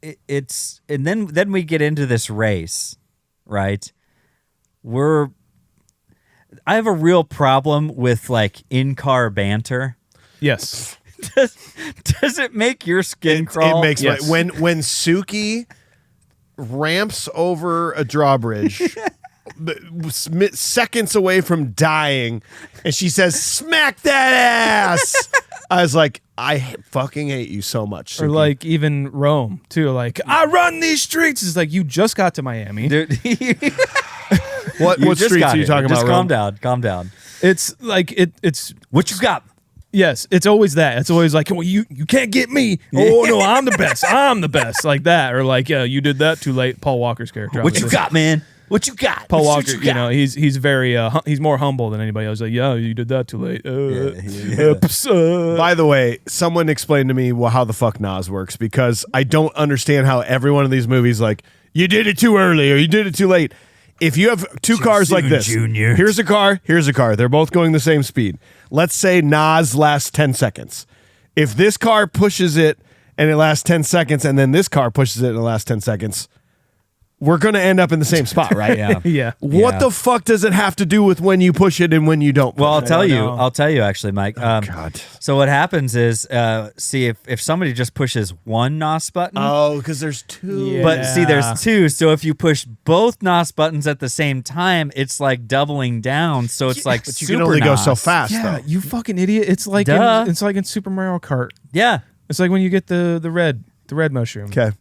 it's and then we get into this race, right? I have a real problem with like in-car banter. Yes. Does it make your skin crawl? It makes Yes. when Suki ramps over a drawbridge, seconds away from dying, and she says, "Smack that ass." I was like, I fucking hate you so much, Suki. Or like even Rome too. Like I run these streets. It's like you just got to Miami. Dude, what just streets got are you it. talking Just about? calm Rome? down. Calm down. It's like it's What you got? yes. It's always that. It's always like, well, you can't get me. Oh no, I'm the best. I'm the best. Like that. Or like, yeah, you did that too late. Paul Walker's character. What you obviously. got, man? What you got? Paul What Walker, you you got? know, he's very he's more humble than anybody else. Like, yeah, you did that too late. Oops, By the way, someone explained to me how the fuck Nas works, because I don't understand how every one of these movies, like, you did it too early or you did it too late. If you have two cars like soon, this, Junior. here's a car, here's a car. They're both going the same speed. Let's say Nas lasts 10 seconds. If this car pushes it and it lasts 10 seconds and then this car pushes it and it lasts 10 seconds, we're going to end up in the same spot, right? Yeah. yeah. What Yeah. the fuck does it have to do with when you push it and when you don't push Well, I'll it? tell you. know. I'll tell you actually, Mike. God. So what happens is, see if somebody just pushes one NOS button. Oh, because there's two. Yeah. But see, there's two. So if you push both NOS buttons at the same time, it's like doubling down. So it's like But you super can only go NOS. so fast, Yeah, though. you fucking idiot. It's like Duh. it's like in Super Mario Kart. Yeah. It's like when you get the red mushroom. Okay,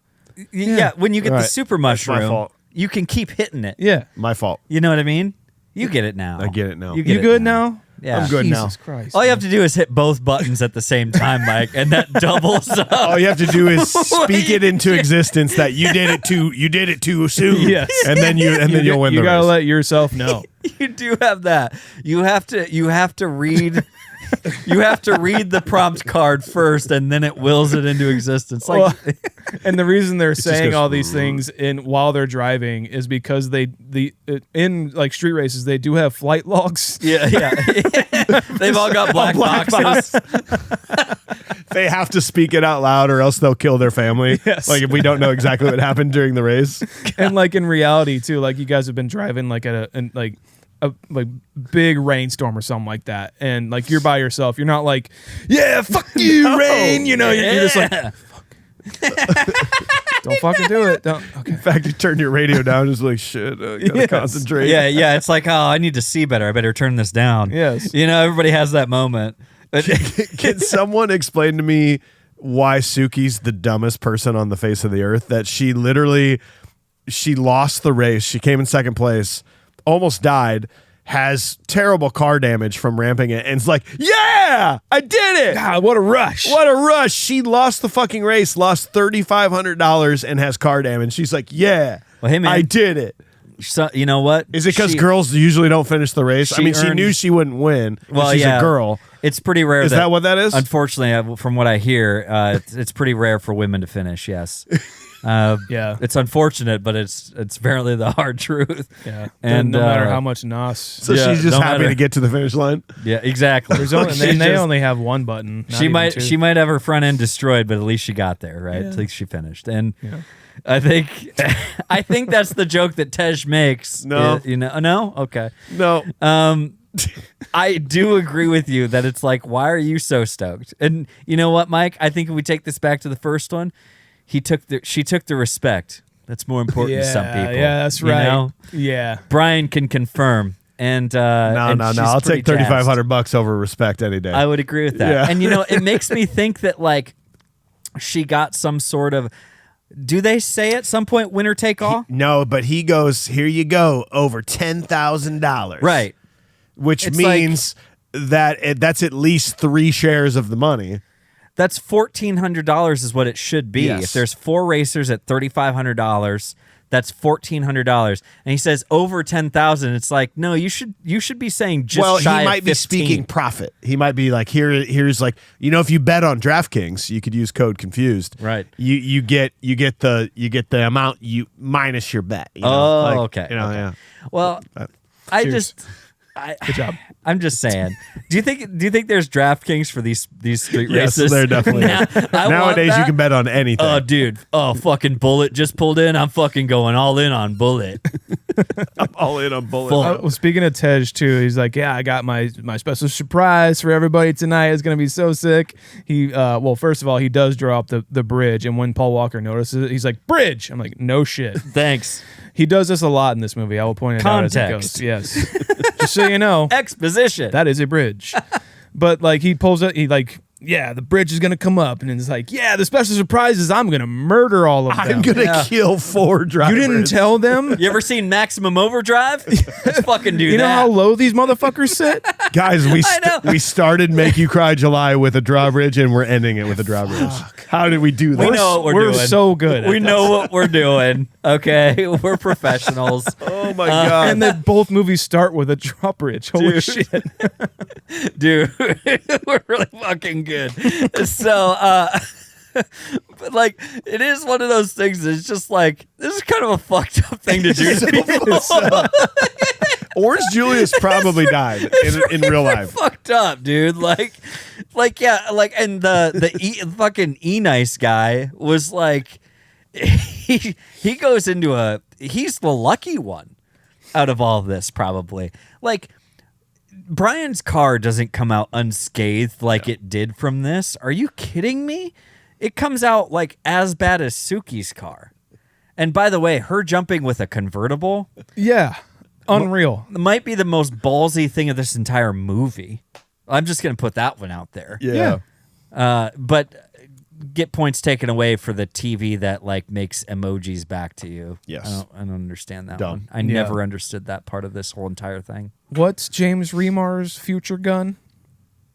Yeah. When you get the Right. super That's my mushroom, fault. you can keep hitting it. Yeah. my fault. You know what I mean? You get it now. I get it now. You, get You it good now? Yeah. I'm good now. Jesus Christ. All you have to do is hit both buttons at the same time, Mike, and that doubles up. All you have to do is speak it into existence that you did it too soon. Yes. and then you'll win You the gotta race. let yourself know. You do have that. You have to read you have to read the prompt card first and then it wills it into existence. Like Well, and the reason they're just saying goes, all these things while they're driving is because in like street races they do have flight logs. yeah. They've all got black boxes. They have to speak it out loud or else they'll kill their family. Yes. Like if we don't know exactly what happened during the race. And like in reality too, like you guys have been driving like at a big rainstorm or something like that, and like you're by yourself. You're not like, yeah, fuck you, rain. You know, you're just like, don't fucking do it. Don't. Okay. In fact, you turn your radio down, just like shit. I gotta Yes. concentrate. Yeah. It's like, oh, I need to see better. I better turn this down. Yes. You know, everybody has that moment. Can someone explain to me why Suki's the dumbest person on the face of the earth? That she lost the race. She came in second place, almost died, has terrible car damage from ramping it, and it's like, yeah, I did it. God, what a rush. What a rush. She lost the fucking race, lost $3,500 and has car damage. She's like, yeah, Well, hey, man. I did it. So, you know what? Is it because She- girls usually don't finish the race? I she mean, she earned- knew she wouldn't win. Well, She's yeah. a girl. It's pretty rare. Is that what that is? Unfortunately, from what I hear, it's pretty rare for women to finish. Yes. Yeah. It's unfortunate, but it's apparently the hard truth. Yeah. And no matter how much NOS. So Yeah, she's just no happy matter- to get to the finish line. Yeah, exactly. There's only, She they just- only have one button. not she even might two. she might have her front end destroyed, but at least she got there, right? Yeah. At least she finished. And Yeah. I think that's the joke that Tej makes. No. No? Okay. No. I do agree with you that it's like, why are you so stoked? And you know what, Mike? I think if we take this back to the first one, she took the respect. That's more important to some people. Yeah, that's you right. know? Yeah. Brian can confirm. And No. I'll take $3,500 over respect any day. I would agree with that. Yeah. And it makes me think that like she got some sort of. Do they say at some point winner take all? No, but he goes, here you go, over $10,000. Right. Which It's means that's at least 3 shares of the money. That's $1,400 is what it should be. Yes. If there's 4 racers at $3,500, that's $1,400. And he says over 10,000. It's like, no, you should be saying just shy he might of 15. be speaking profit. He might be like, here's like, if you bet on DraftKings, you could use code confused. Right. You get the amount you minus your bet. Okay. Okay. Yeah. Well, Good job. I'm just saying. Do you think there's DraftKings for these street Yes, races? there definitely is. Nowadays, you can bet on anything. Oh, dude. Oh, fucking Bullet just pulled in. I'm fucking going all in on Bullet. I'm all in on Bullet. Well, speaking of Tej too, he's like, yeah, I got my special surprise for everybody tonight. It's gonna be so sick. He, first of all, he does draw up the bridge, and when Paul Walker notices it, he's like, bridge. I'm like, no shit. Thanks. He does this a lot in this movie. I will point it out as it Context. goes. Yes, just so you know, Exposition. that is a bridge. But like he pulls it, the bridge is gonna come up, and it's like, yeah, the special surprise is I'm gonna murder all of them. I'm gonna kill 4 drivers. You didn't tell them? You ever seen Maximum Overdrive? Let's fucking do that. You know how low these motherfuckers sit? Guys, know. we started Make You Cry July with a drawbridge, and we're ending it with a drawbridge. How did we do that? We know what we're doing. So good. We know what we're doing. Okay, we're professionals. Oh my god! And then both movies start with a drawbridge. Holy Dude. shit. Dude, we're really fucking good. So, but like, it is one of those things that's just like, this is kind of a fucked up thing to do to people. Orange Julius probably died in real life. Fucked up, dude. And the fucking E-Nice guy was like, he goes into he's the lucky one out of all of this, probably. Like, Brian's car doesn't come out unscathed like it did from this. Are you kidding me? It comes out like as bad as Suki's car. And by the way, her jumping with a convertible, Yeah. Unreal. might be the most ballsy thing of this entire movie. I'm just going to put that one out there. Yeah. But get points taken away for the TV that like makes emojis back to you. Yes. I don't understand that Dumb. one. I never understood that part of this whole entire thing. What's James Remar's future gun?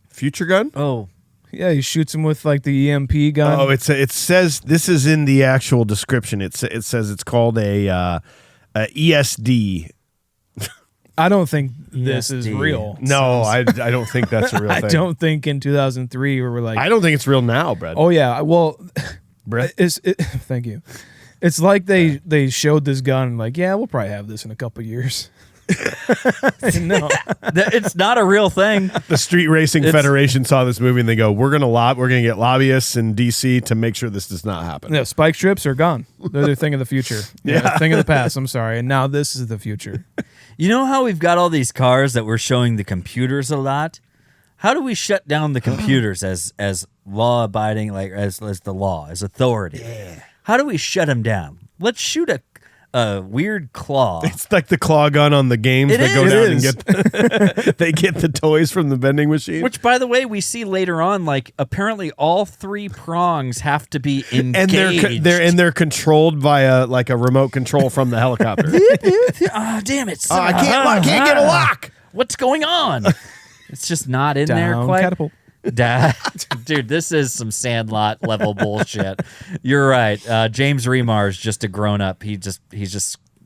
Future gun? Oh, Yeah, he shoots him with like the EMP gun. Oh, it says this is in the actual description. It says it's called a ESD. I don't think this is ESD. real. No, I don't think that's a real I thing. don't think in 2003 we were like, I don't think it's real now, Brett. oh yeah, well, Brett. thank you. It's like they showed this gun like, yeah, we'll probably have this in a couple years. No, it's not a real thing. The Street Racing Federation saw this movie and they go, "We're gonna get lobbyists in DC to make sure this does not happen." no, spike strips are gone. They're the thing of the future. Yeah, thing of the past. I'm sorry, and now this is the future. You know how we've got all these cars that we're showing the computers a lot? How do we shut down the computers as law abiding, like as the law, as authority? Yeah. How do we shut them down? Let's shoot a weird claw. It's like the claw gun on the games that go down and get they get the toys from the vending machine. Which, by the way, we see later on, like apparently all 3 prongs have to be engaged. and they're controlled via like a remote control from the helicopter. Ah, damn it! I can't get a lock. What's going on? It's just not in there Down quite. catapult. Dude, this is some Sandlot level bullshit. You're right. James Remar is just a grown up. He just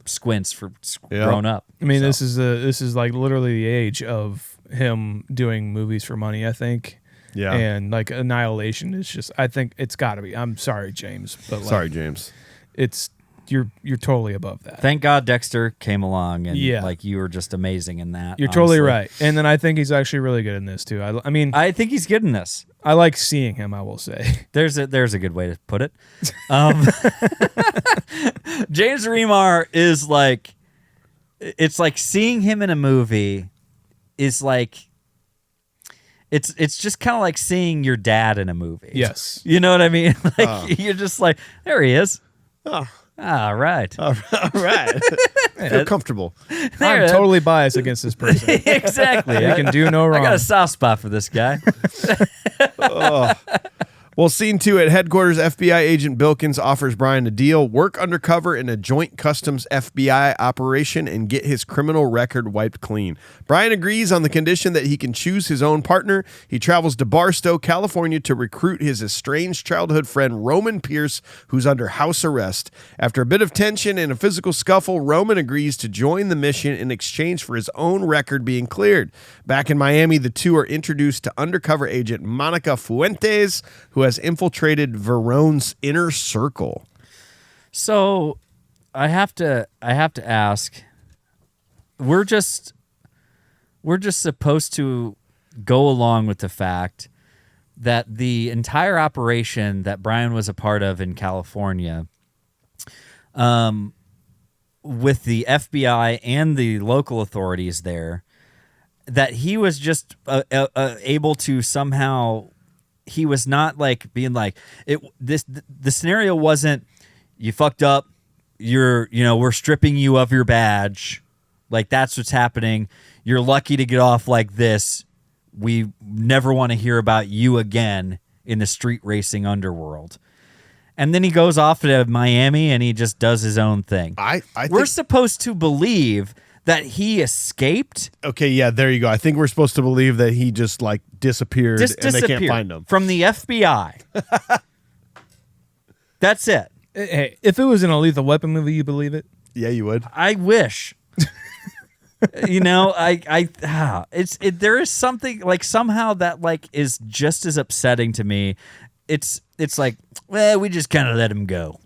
squints for grown up. I mean, this is like literally the age of him doing movies for money, I think. Yeah. And like Annihilation is just, I think it's got to be. I'm sorry, James, but like, Sorry, James. it's you're totally above that. Thank God Dexter came along and Yeah. like you were just amazing in that. You're totally right. And then I think he's actually really good in this too. I mean, I think he's good in this. I like seeing him, I will say. There's a good way to put it. James Remar is like, it's like seeing him in a movie is like, it's just kind of like seeing your dad in a movie. Yes. You know what I mean? Like you're just like, there he is. Oh. All right. All right. Feel comfortable. I'm totally biased against this person. Exactly. You can do no wrong. I got a soft spot for this guy. Well, scene 2 at headquarters, FBI agent Bilkins offers Brian a deal, work undercover in a joint customs FBI operation and get his criminal record wiped clean. Brian agrees on the condition that he can choose his own partner. He travels to Barstow, California to recruit his estranged childhood friend Roman Pierce, who's under house arrest. After a bit of tension and a physical scuffle, Roman agrees to join the mission in exchange for his own record being cleared. Back in Miami, the two are introduced to undercover agent Monica Fuentes, who has infiltrated Verrone's inner circle. So I have to ask, we're just supposed to go along with the fact that the entire operation that Brian was a part of in California, with the FBI and the local authorities there, that he was just able to somehow. He was not like being like the scenario wasn't you fucked up, we're stripping you of your badge, like that's what's happening, you're lucky to get off like this, we never want to hear about you again in the street racing underworld. And then he goes off to Miami and he just does his own thing. We're supposed to believe that he escaped. Okay, yeah, there you go. I think we're supposed to believe that he just like disappeared and they can't find him. From the FBI. That's it. Hey, if it was an Lethal Weapon movie, you believe it? Yeah, you would. I wish. There is something like somehow that like is just as upsetting to me. It's like, well, we just kind of let him go.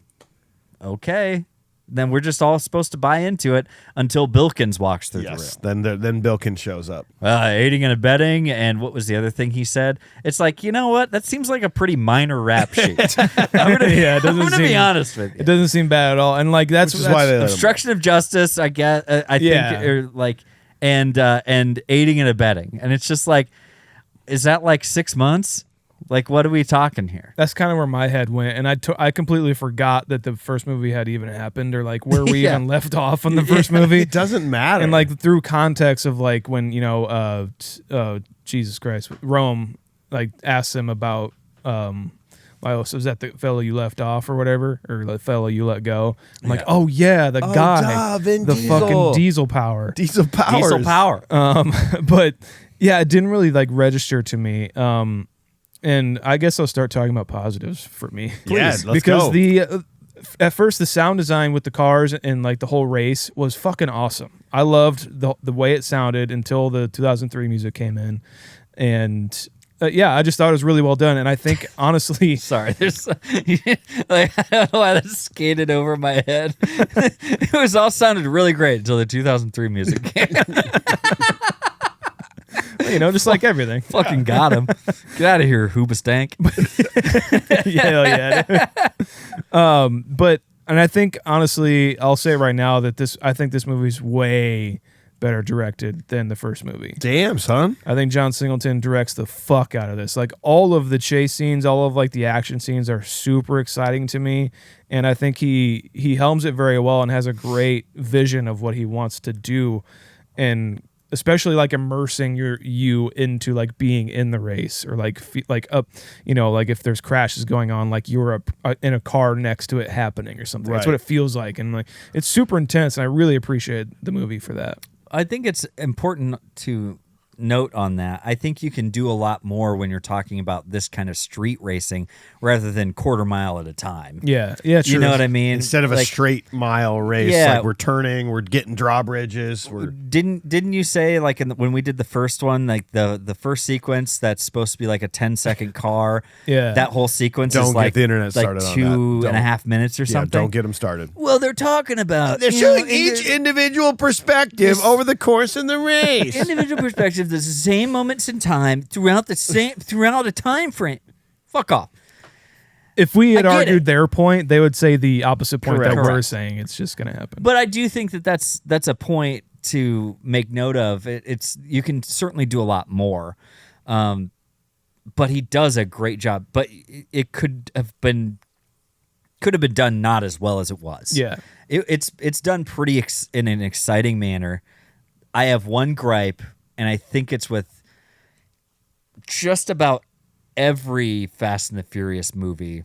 Okay. Then we're just all supposed to buy into it until Bilkins walks through the room. Then Bilkins shows up. Aiding and abetting, and what was the other thing he said? It's like, you know what? That seems like a pretty minor rap sheet. I'm gonna be honest with you. It doesn't seem bad at all, and like that's why they obstruction of justice. I guess I think, or like, and aiding and abetting, and it's just like, is that like 6 months? Like, what are we talking here? That's kind of where my head went, and I completely forgot that the first movie had even happened, or like where we even left off on the first movie. It doesn't matter. And like through context of like when Jesus Christ, Rome like asks him about was that the fellow you left off or whatever, or the fellow you let go? I'm like, oh yeah, the guy, Vin the Diesel. fucking Diesel Power. Diesel Power. But yeah, it didn't really like register to me. And I guess I'll start talking about positives for me. Please, let's because go. At first the sound design with the cars and like the whole race was fucking awesome. I loved the way it sounded until the 2003 music came in, and I just thought it was really well done. And I think honestly, sorry, there's like, I don't know why that skated over my head. It was all sounded really great until the 2003 music came. Just like everything. Fucking got him. Get out of here, Hoobastank. But I think honestly, I'll say right now that I think this movie's way better directed than the first movie. Damn, son. I think John Singleton directs the fuck out of this. Like all of the chase scenes, all of like the action scenes are super exciting to me, and I think he helms it very well and has a great vision of what he wants to do, and especially like immersing you into like being in the race, or like up, like if there's crashes going on, like you're in a car next to it happening or something. That's what it feels like, and like it's super intense, and I really appreciate the movie for that. I think it's important to note on that. I think you can do a lot more when you're talking about this kind of street racing rather than quarter mile at a time. Yeah, true. You know what I mean? Instead of a straight mile race, like we're turning, we're getting drawbridges. Didn't you say like when we did the first one, like the first sequence that's supposed to be like a 10-second car? Yeah, that whole sequence don't is like get the internet started like on that. 2.5 minutes or something. Don't get them started. Well, they're talking about they're showing each individual perspective over the course of the race. Individual perspective. There's the same moments in time throughout a time frame. Fuck off. If we had argued their point, they would say the opposite point that we're Correct. saying. It's just going to happen. But I do think that's a point to make note of. It's you can certainly do a lot more, but he does a great job. But it could have been done not as well as it was. Yeah, it's done pretty in an exciting manner. I have one gripe, and I think it's with just about every Fast and the Furious movie,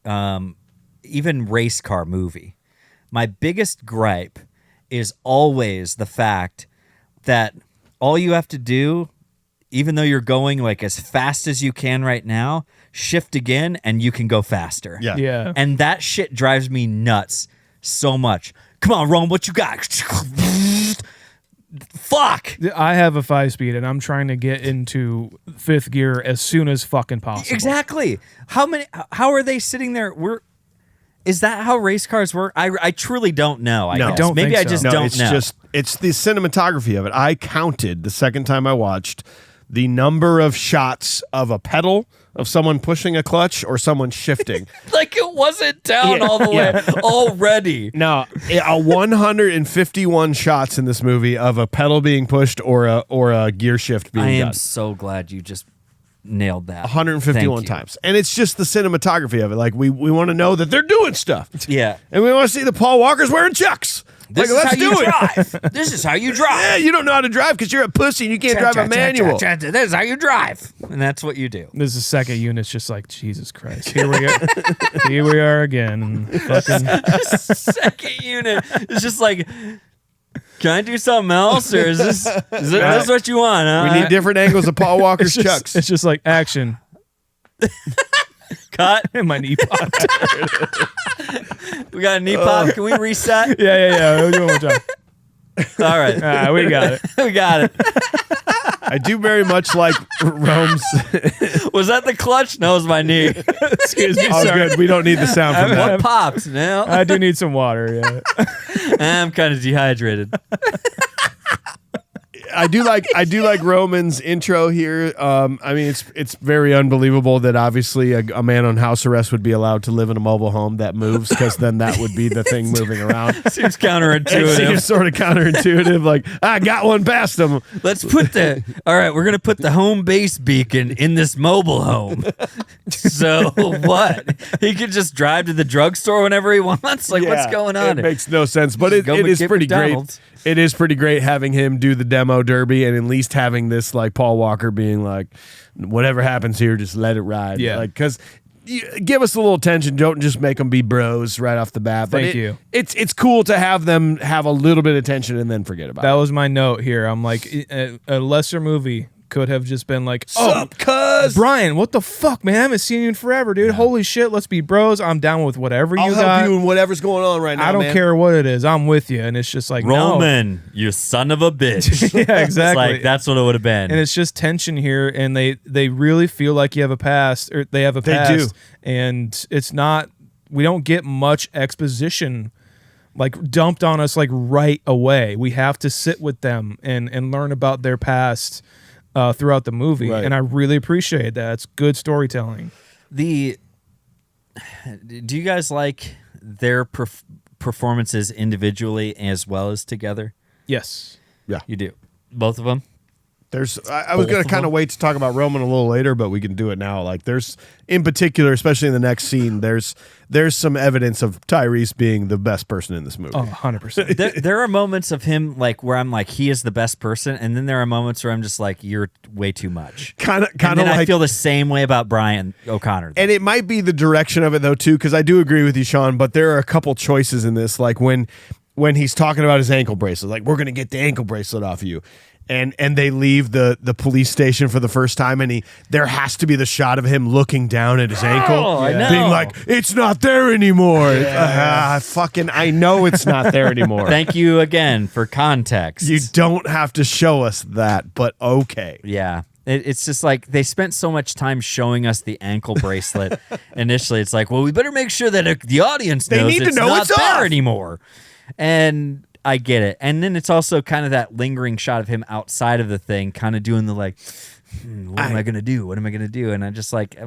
even race car movie, my biggest gripe is always the fact that all you have to do, even though you're going like as fast as you can right now, shift again and you can go faster. Yeah. And that shit drives me nuts so much. Come on, Rome, what you got? Fuck. I have a 5-speed and I'm trying to get into 5th gear as soon as fucking possible. Exactly. How are they sitting there? Is that how race cars work? I truly don't know. I guess. don't Maybe think I so. just No, don't it's know. it's the cinematography of it. I counted the second time I watched the number of shots of a pedal, of someone pushing a clutch, or someone shifting. Like it wasn't down all the way already. No, 151 shots in this movie of a pedal being pushed or a gear shift being I am done. so glad you just nailed that. 151 Thank you. times. And it's just the cinematography of it. Like we want to know that they're doing stuff. Yeah. And we want to see the Paul Walkers wearing chucks. This like, is let's how do you it. drive. This is how you drive. Yeah, you don't know how to drive because you're a pussy and you can't drive a manual. This is how you drive. And that's what you do. This is second unit's just like, Jesus Christ. Here we go. Here we are again. Fucking, Second unit is just like, can I do something else? Or is this what you want? Huh? We need different angles of Paul Walker's it's chucks. just like action. Cut. And my knee popped. We got a knee pop. Can we reset? Yeah. We'll do one more time. All right. We got it. We got it. I do very much like Rome's. Was that the clutch? No, it was my knee. Excuse me, Oh, sorry. good. We don't need the sound from that. What popped? No. I do need some water, yeah. I'm kind of dehydrated. I do like Roman's intro here. I mean, it's very unbelievable that obviously a man on house arrest would be allowed to live in a mobile home that moves, because then that would be the thing moving around. Seems It counterintuitive. seems sort of counterintuitive. Like, I got one past him. Let's put all right, we're going to put the home base beacon in this mobile home. So what? He could just drive to the drugstore whenever he wants? Like, what's Yeah, going on? It makes no sense, but Just go it is get pretty McDonald's. great. It is pretty great having him do the demo derby and at least having this, like, Paul Walker being like, whatever happens here, just let it ride. Yeah. Like, because give us a little attention. Don't just make them be bros right off the bat. But Thank you. It's cool to have them have a little bit of attention and then forget about That it. was my note here. I'm like, a lesser movie could have just been like, Sup, cuz? Brian, what the fuck, man? I haven't seen you in forever, dude. Holy shit, let's be bros. I'm down with whatever I'll you help got. you in whatever's going on right now, I don't man. care what it is. I'm with you. And it's just like, Roman, you son of a bitch. No. Yeah, exactly. It's like, that's what it would have been. And it's just tension here, and they really feel like you have a past, or they have a They past. do. And it's not, we don't get much exposition like dumped on us like right away. We have to sit with them and learn about their past throughout the movie. Right. And I really appreciate that. It's good storytelling. Do you guys like their performances individually as well as together? Yes. Yeah. You do. Both of them? I was going to kind of wait to talk about Roman a little later, but we can do it now. Like, there's, in particular, especially in the next scene, there's some evidence of Tyrese being the best person in this movie. Oh, 100%. There are moments of him like where I'm like, he is the best person, and then there are moments where I'm just like, you're way too much. Kind of And then like, I feel the same way about Brian O'Connor. and it might be the direction of it though too, because I do agree with you, Sean. But there are a couple choices in this, like when he's talking about his ankle bracelet, like, we're going to get the ankle bracelet off of you. And they leave the police station for the first time, and there has to be the shot of him looking down at his ankle, I know. being like, "It's not there anymore." I know it's not there anymore. Thank you again for context. You don't have to show us that, but okay. Yeah. It's just like they spent so much time showing us the ankle bracelet. Initially, it's like, well, we better make sure that the audience knows need to it's know not it's there off. anymore. And I get it. And then it's also kind of that lingering shot of him outside of the thing, kind of doing the like, what am I going to do? What am I going to do? And I'm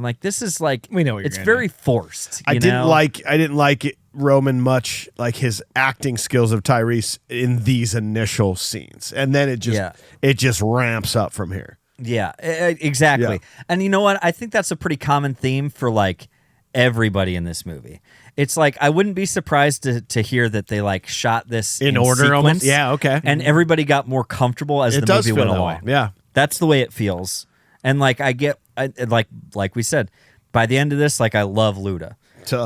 like, this is like, We know what you're it's gonna very forced. I you didn't know? like it, Roman much, like his acting skills of Tyrese in these initial scenes, and then it just ramps up from here. Yeah, exactly. Yeah. And you know what? I think that's a pretty common theme for like everybody in this movie. It's like I wouldn't be surprised to hear that they like shot this In order sequence, almost? Yeah, okay. And everybody got more comfortable as It the does movie feel went that along. way. Yeah. That's the way it feels. And like I get like we said, by the end of this, like I love Luda.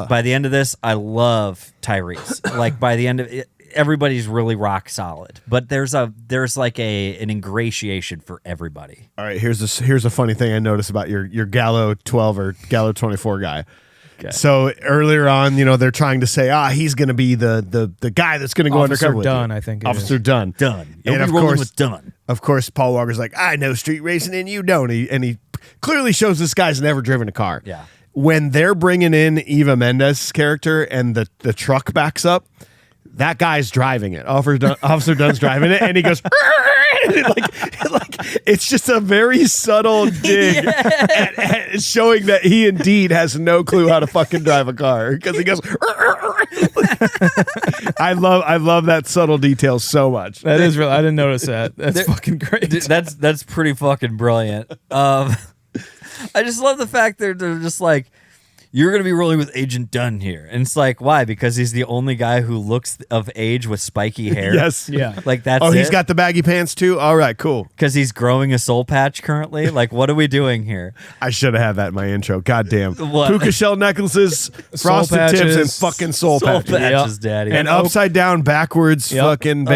By the end of this, I love Tyrese. Like by the end of it, everybody's really rock solid. But there's like an ingratiation for everybody. All right, here's a funny thing I noticed about your Gallo 12 or Gallo 24 guy. Okay. So earlier on, they're trying to say, he's going to be the guy that's going to go undercover with Dunn, you. I think. Officer Dunn. You'll be rolling with Dunn. Of course, Paul Walker's like, I know street racing and you don't. And he clearly shows this guy's never driven a car. Yeah. When they're bringing in Eva Mendes' character and the truck backs up, that guy's driving it. Officer Dunn's driving it, and he goes, like it's just a very subtle dig at showing that he indeed has no clue how to fucking drive a car because he goes. I love that subtle detail so much. That is real. I didn't notice that. That's fucking great. That's pretty fucking brilliant. I just love the fact that they're just like, you're going to be rolling with Agent Dunn here. And it's like, why? Because he's the only guy who looks of age with spiky hair. Yes. Yeah. Like that's he's got the baggy pants too? All right, cool. Because he's growing a soul patch currently. Like, what are we doing here? I should have had that in my intro. God damn. What? Puka shell necklaces, frosted tips, and fucking soul patches. Patches, daddy. And upside down, backwards fucking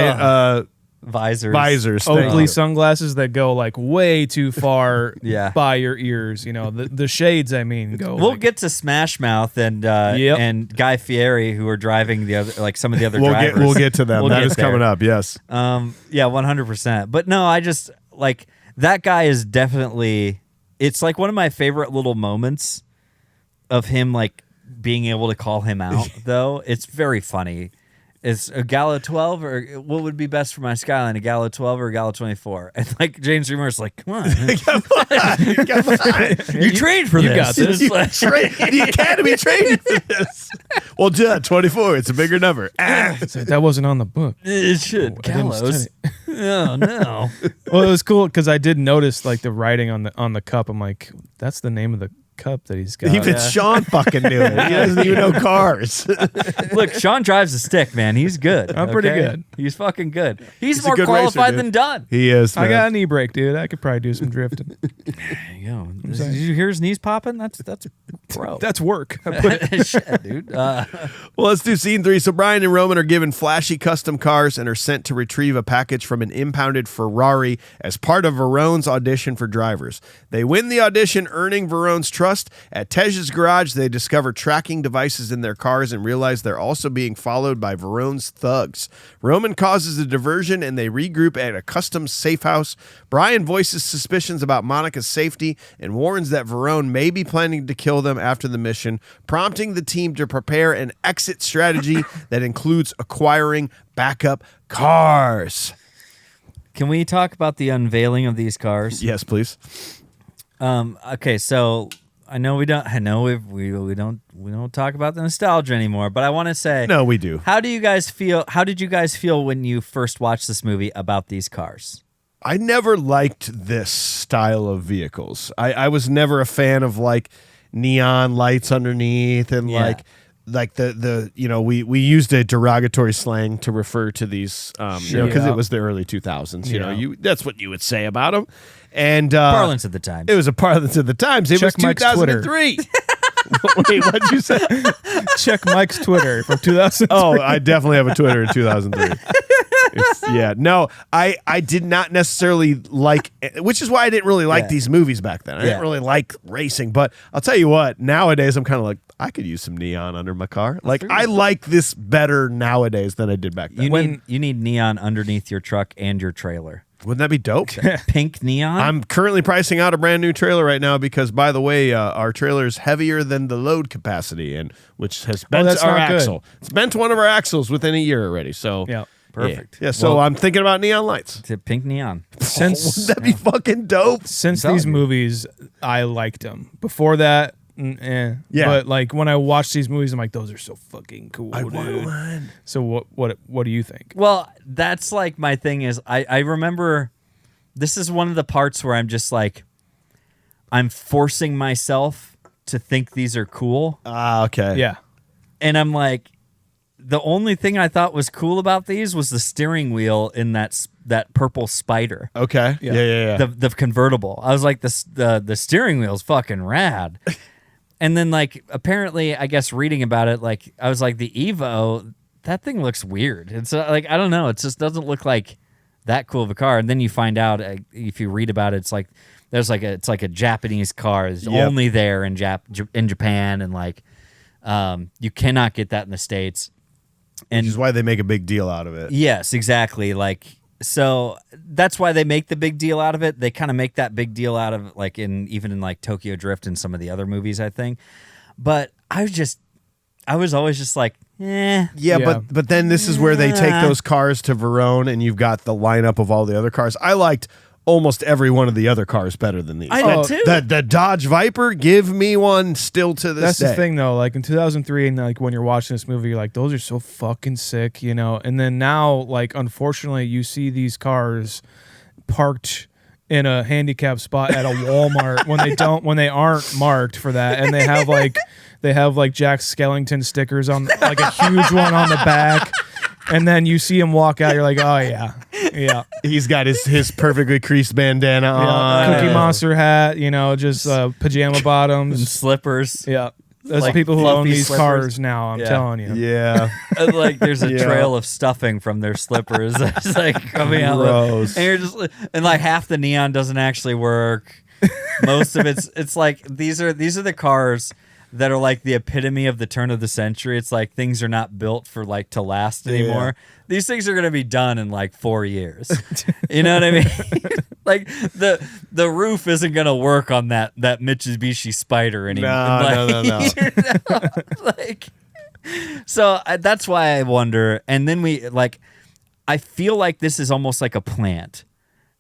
visors. Oakley sunglasses that go like way too far Yeah. by your ears. The shades, I mean, go. We'll get to Smash Mouth and Guy Fieri, who are driving the other, like some of the other drivers. We'll get to them. We'll that get is there. coming up, yes. Yeah, 100%. But no, I just like that guy is definitely. It's like one of my favorite little moments of him, like being able to call him out. Though it's very funny. Is a Gallo 12 or what would be best for my Skyline? A Gallo 12 or a Gallo 24? And like James Remar's like, come on. Come on. You trained for this. You got this. The Academy trained for this. Well, 24. It's a bigger number. That wasn't on the book. It should. I didn't Gallows. study. Oh, no. Well, it was cool because I did notice like the writing on the cup. I'm like, that's the name of the cup that he's got. Even Sean fucking knew it. He doesn't even know cars. Look, Sean drives a stick, man. He's good. I'm pretty good. He's fucking good. He's a more good qualified racer, than Dunn. He is, man. I got an e-brake, dude. I could probably do some drifting. There you go. Did you hear his knees popping? That's bro. That's work. I put it- Shit, dude. Well, let's do scene 3. So Brian and Roman are given flashy custom cars and are sent to retrieve a package from an impounded Ferrari as part of Verrone's audition for drivers. They win the audition, earning Verrone's trust. At Tej's garage, they discover tracking devices in their cars and realize they're also being followed by Verrone's thugs. Roman causes a diversion and they regroup at a custom safe house. Brian voices suspicions about Monica's safety and warns that Verrone may be planning to kill them after the mission, prompting the team to prepare an exit strategy that includes acquiring backup cars. Can we talk about the unveiling of these cars? Yes, please. Okay, so I know we don't talk about the nostalgia anymore, but I want to say, No, we do. How did you guys feel when you first watched this movie about these cars? I never liked this style of vehicles. I was never a fan of like neon lights underneath and like the we used a derogatory slang to refer to these because it was the early 2000s. That's what you would say about them. And Parlance at the time. It was a parlance of the times. It Check was Mike's 2003. Wait, what'd you say? check Mike's Twitter from 2000. Oh, I definitely have a Twitter in 2003. I did not necessarily like, which is why I didn't really like these movies back then. I didn't really like racing, but I'll tell you what, nowadays I'm kind of like, I could use some neon under my car. Like, I like this better nowadays than I did back then. You need neon underneath your truck and your trailer. Wouldn't that be dope? Pink neon? I'm currently pricing out a brand new trailer right now because, by the way, our trailer is heavier than the load capacity, and which has bent that's our not good. axle. It's bent one of our axles within a year already. So Yeah. Perfect. Yeah, so I'm thinking about neon lights. To pink neon. Wouldn't that be fucking dope? Since these movies, I liked them. Before that, Yeah. But like when I watch these movies, I'm like, those are so fucking cool, I dude. want one. So what do you think? Well, that's like my thing is I remember this is one of the parts where I'm just like, I'm forcing myself to think these are cool. Okay. Yeah. And I'm like, the only thing I thought was cool about these was the steering wheel in that that purple Spider. Okay. Yeah. The convertible. I was like, the steering wheel's fucking rad. And then like apparently, I guess reading about it, like I was like, the Evo, that thing looks weird. It's like I don't know, it just doesn't look like that cool of a car. And then you find out if you read about it, it's like it's like a Japanese car. It's only there in Japan, and like you cannot get that in the States. And which is why they make a big deal out of it. Yes, exactly. Like, so that's why they make the big deal out of it. They kind of make that big deal out of it, like even in like Tokyo Drift and some of the other movies, I think. But I was always just like, eh. Yeah. But then this is where they take those cars to Verrone, and you've got the lineup of all the other cars. I liked almost every one of the other cars better than these. I did too. The Dodge Viper, give me one still to this That's day. the thing, though. Like in 2003, and like when you're watching this movie, you're like, those are so fucking sick, you know. And then now, like, unfortunately, you see these cars parked in a handicap spot at a Walmart when they aren't marked for that, and they have like Jack Skellington stickers on, like a huge one on the back. And then you see him walk out, you're like, oh yeah. He's got his perfectly creased bandana on. Cookie Monster hat, you know, just pajama bottoms. And slippers. Yeah. There's Like people who own fluffy these slippers. cars now, I'm telling you. Yeah. And like there's a Yeah. trail of stuffing from their slippers that's like coming out. Gross. And you're just and like half the neon doesn't actually work. Most of it's like these are the cars that are like the epitome of the turn of the century. It's like things are not built for like to last anymore. These things are going to be done in like 4 years. You know what I mean? Like the roof isn't going to work on that Mitsubishi Spider anymore. No. You know? Like, so that's why I wonder. And then I feel like this is almost like a plant,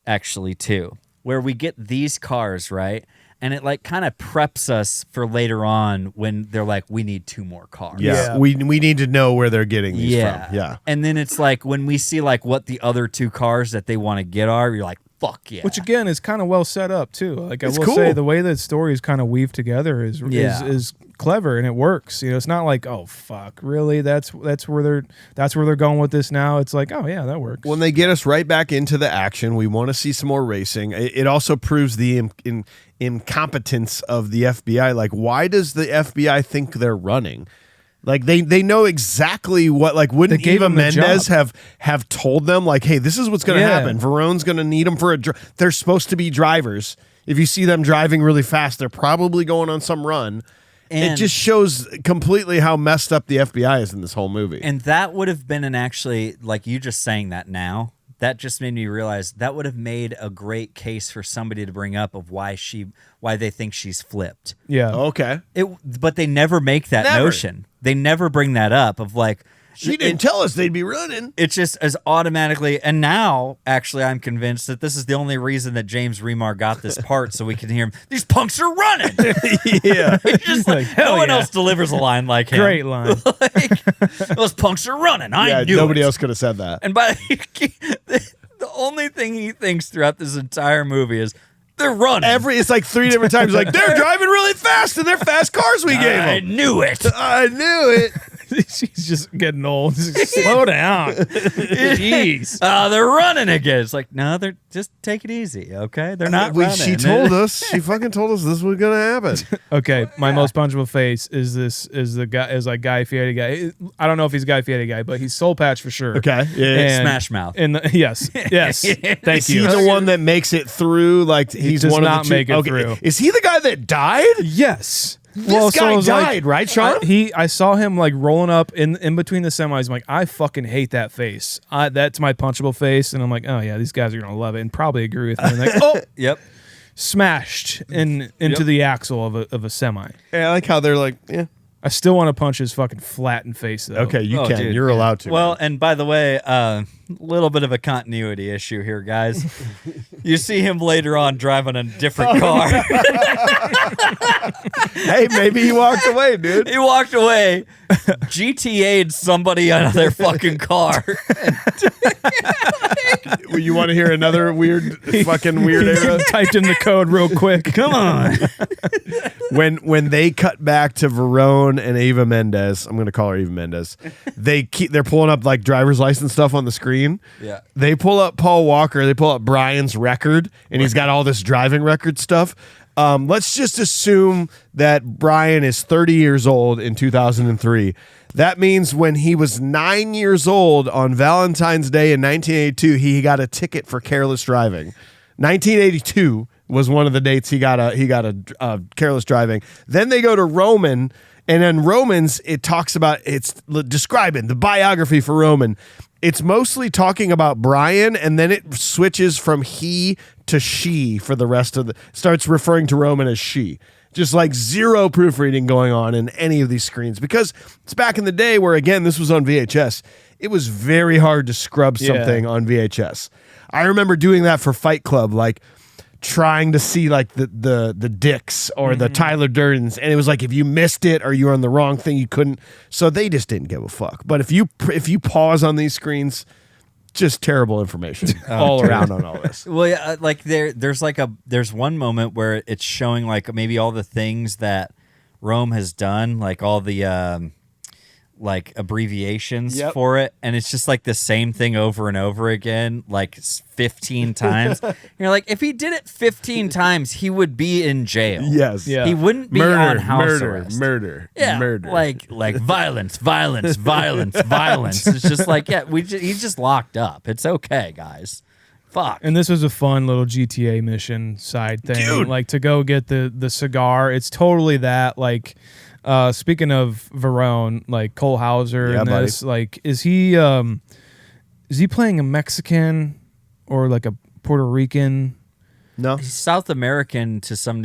actually, too, where we get these cars, right? And it like kind of preps us for later on when they're like, we need 2 more cars. Yeah. We need to know where they're getting these from. Yeah. And then it's like when we see like what the other 2 cars that they want to get are, you're like, fuck yeah. Which again is kind of well set up too. Like I It's will cool. say the way that stories kind of weave together is clever, and it works. You know, it's not like, oh fuck, really? That's where they're going with this now. It's like, oh yeah, that works. When they get us right back into the action, we want to see some more racing. It also proves the incompetence of the FBI. Like, why does the FBI think they're running? Like they know exactly what. Like, wouldn't They gave Eva them the Mendes job. have told them like, hey, this is what's going to Yeah. happen. Verrone's going to need them for a. They're supposed to be drivers. If you see them driving really fast, they're probably going on some run. And it just shows completely how messed up the FBI is in this whole movie. And that would have been like you just saying that now, that just made me realize that would have made a great case for somebody to bring up of why they think she's flipped. yeah. Okay. But they never make that Never. notion. They never bring that up of like, She didn't tell us they'd be running. it's just as automatically. And now, actually, I'm convinced that this is the only reason that James Remar got this part, so we can hear him. These punks are running. Yeah. It's just like, Hell no one yeah. else delivers a line like him. Great line. Like, those punks are running. I knew nobody it. else could have said that. And by the only thing he thinks throughout this entire movie is they're running. It's like 3 different times. Like, they're driving really fast, and they're fast cars we gave I them. knew it. I knew it. She's just getting old. Slow down. Jeez. They're running again. It's like, no, they're just take it easy, okay? They're not running. She told us. She fucking told us this was gonna happen. Okay, my most punchable face is like Guy Fieri guy. I don't know if he's Guy Fieri guy, but he's Soul Patch for sure. Okay. Yeah. And- Smash Mouth. Yes. Thank Is he you. the one that makes it through? Like he's does one not of the 2. make it Okay. through. Is he the guy that died? Yes. This guy it was died, right, Sean? I saw him like rolling up in between the semis. I'm like, I fucking hate that face. That's my punchable face, and I'm like, oh yeah, these guys are gonna love it and probably agree with me. And like, oh, Yep. smashed into the axle of a semi. Yeah, I like how they're like, yeah. I still want to punch his fucking flattened face though. Okay, you Oh, can. dude, You're yeah. allowed to. Well, man. and by the way, little bit of a continuity issue here, guys. You see him later on driving a different car. Hey, maybe he walked away, dude. He walked away, GTA'd somebody out of their fucking car. You want to hear another fucking weird era? Typed in the code real quick. Come on. When they cut back to Verrone Verrone and Eva Mendes. I'm going to call her Eva Mendes. They're pulling up like driver's license stuff on the screen. Yeah. They pull up Paul Walker. They pull up Brian's record, and he's got all this driving record stuff. Let's just assume that Brian is 30 years old in 2003. That means when he was 9 years old on Valentine's Day in 1982, he got a ticket for careless driving. 1982 was one of the dates he got a careless driving. Then they go to Roman, and in Romans it talks about, it's describing the biography for Roman. It's mostly talking about Brian, and then it switches from he to she for the rest of starts referring to Roman as she. Just like zero proofreading going on in any of these screens, because it's back in the day where, again, this was on VHS. It was very hard to scrub something on VHS. I remember doing that for Fight Club, like trying to see like the Dicks or the Tyler Durdens, and it was like if you missed it or you were on the wrong thing, you couldn't. So they just didn't give a fuck. But if you pause on these screens, just terrible information all around on all this. Well, yeah, like there's one moment where it's showing like maybe all the things that Rome has done, like all the like abbreviations for it, and it's just like the same thing over and over again, like 15 times. You're like, if he did it 15 times, he would be in jail. Yes, he wouldn't be on house arrest. Murder, like violence. It's just like, he's just locked up. It's okay, guys. Fuck. And this was a fun little GTA mission side thing. Dude. Like to go get the cigar. It's totally that. Like, speaking of Verrone, like Cole Hauser in this, like, is he playing a Mexican or like a Puerto Rican? No, He's South American to some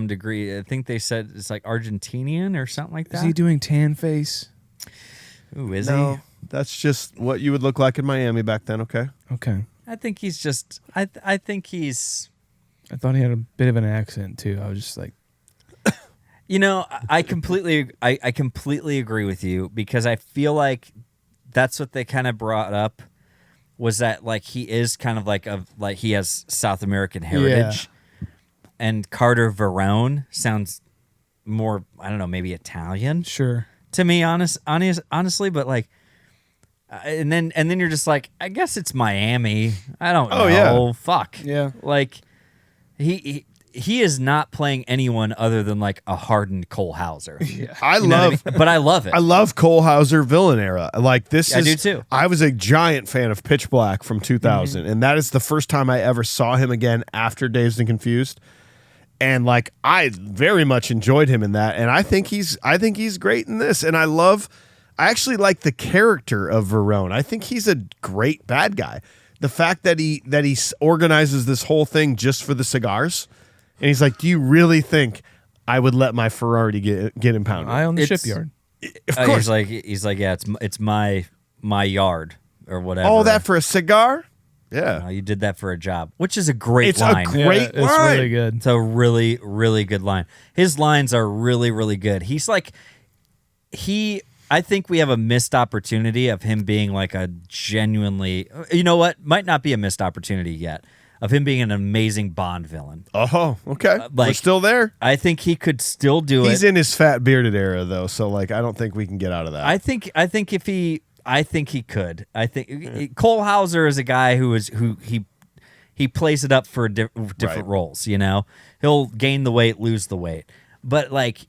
degree. I think they said it's like Argentinian or something like that. Is he doing tan face? Ooh, is no, he? that's just what you would look like in Miami back then. Okay. I think he's just. I think he's. I thought he had a bit of an accent too. I was just like, You know, I completely agree with you, because I feel like that's what they kind of brought up, was that like he is kind of like he has South American heritage, and Carter Verrone sounds more, I don't know, maybe Italian. sure. To me, honestly, but like, and then you're just like, I guess it's Miami. I don't know. Yeah. Fuck. Yeah. Like, he is not playing anyone other than like a hardened Cole Hauser. I You know what I mean? But I love it. I love Cole Hauser villain era. Like this I is, do too. I was a giant fan of Pitch Black from 2000, and that is the first time I ever saw him again after Dazed and Confused. And like I very much enjoyed him in that, and I think he's great in this. And I actually like the character of Verrone. I think he's a great bad guy. The fact that he organizes this whole thing just for the cigars. And he's like, do you really think I would let my Ferrari get impounded? I own the shipyard. Of course. He's like, yeah, it's my yard or whatever. All that for a cigar? Yeah. You did that for a job, which is a great It's line. a great It's line. really good. It's a really, really good line. His lines are really, really good. He's like, I think we have a missed opportunity of him being like a genuinely, you know what? Might not be a missed opportunity yet, of him being an amazing Bond villain. Oh, okay. We're like- still there. I think he could still do He's it. in his fat bearded era though, so like I don't think we can get out of that. I think he could. I think Cole Hauser is a guy who he plays it up for different Right. roles. You know, he'll gain the weight, lose the weight, but like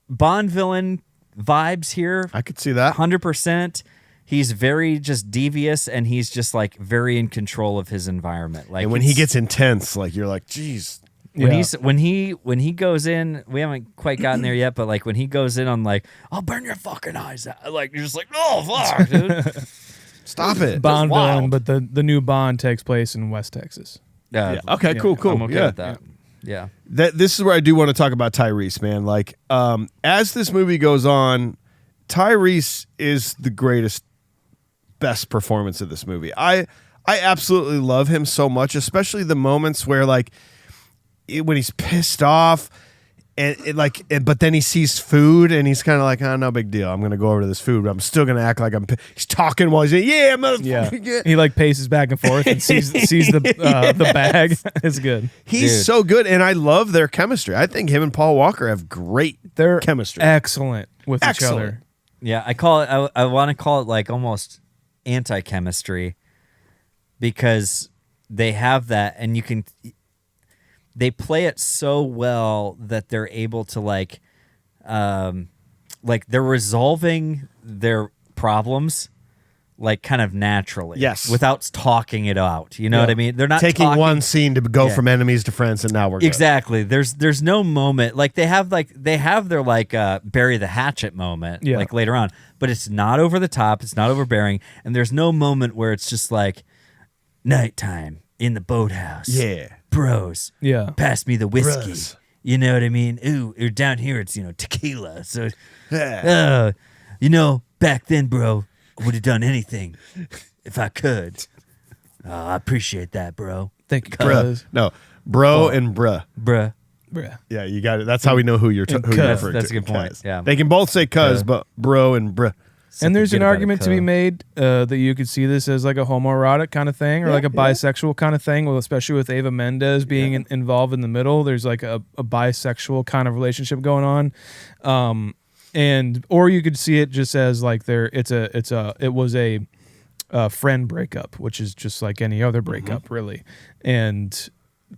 Bond villain vibes here. I could see that. 100%. He's very just devious, and he's just like very in control of his environment. Like, And when he gets intense, like you're like, geez. when he goes in, we haven't quite gotten there yet, but like when he goes in on like, I'll burn your fucking eyes out. Like you're just like, oh fuck, dude. Stop it. Bond wild. villain, but the new Bond takes place in West Texas. Yeah. Okay, cool. I'm okay yeah. with that. Yeah. This is where I do want to talk about Tyrese, man. Like, as this movie goes on, Tyrese is the best performance of this movie. I absolutely love him so much, especially the moments where like when he's pissed off, but then he sees food and he's kind of like, no big deal. I'm gonna go over to this food, but I'm still gonna act like he's talking while he's motherfucker. Yeah. He like paces back and forth and sees the bag. It's good. He's so good, and I love their chemistry. I think him and Paul Walker have great chemistry. Excellent with each other. Yeah, I want to call it like almost anti-chemistry, because they have that, and they play it so well that they're able to like they're resolving their problems like kind of naturally, without talking it out. You know what I mean? They're not taking one scene to go from enemies to friends, and now we're good. Exactly. There's no moment like they have their like bury the hatchet moment like later on, but it's not over the top. It's not overbearing, and there's no moment where it's just like nighttime in the boathouse. Yeah, bros. Yeah, pass me the whiskey. Bros. You know what I mean? Ooh, or down here it's tequila. So, back then, bro, I would have done anything if I could. I appreciate that, bro. Thank you, bruh. No, bro and bruh. Bruh. Yeah, you got it. That's how we know who you're referring to. That's a good point. Yeah, they can both say cuz, but bro and bruh. And there's an argument to be made that you could see this as like a homoerotic kind of thing, or like a bisexual kind of thing. Well, especially with Eva Mendes being involved in the middle, there's like a bisexual kind of relationship going on. Or you could see it just as like it was a friend breakup, which is just like any other breakup, really. And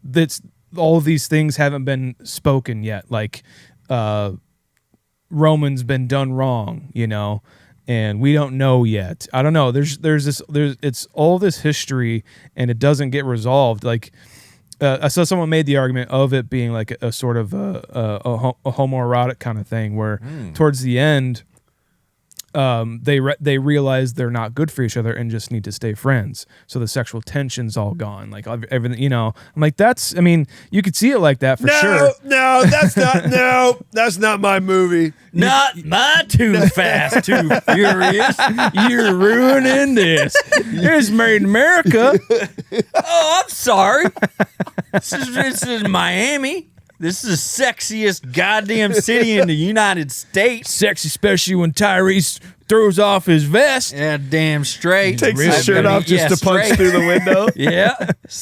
that's all of these things haven't been spoken yet. Like Roman's been done wrong, and we don't know yet. I don't know. It's all this history, and it doesn't get resolved. Like I saw someone made the argument of it being like a sort of a homoerotic kind of thing, where towards the end, they realize they're not good for each other and just need to stay friends. So the sexual tension's all gone. Like everything, I'm like, you could see it like that for sure. No, that's not my movie. Not my Too Fast, Too Furious. You're ruining this. It's made in America. Oh, I'm sorry. This is Miami. This is the sexiest goddamn city in the United States. Sexy, especially when Tyrese throws off his vest. Yeah, damn straight. Takes his shirt off just to punch through the window. Yeah.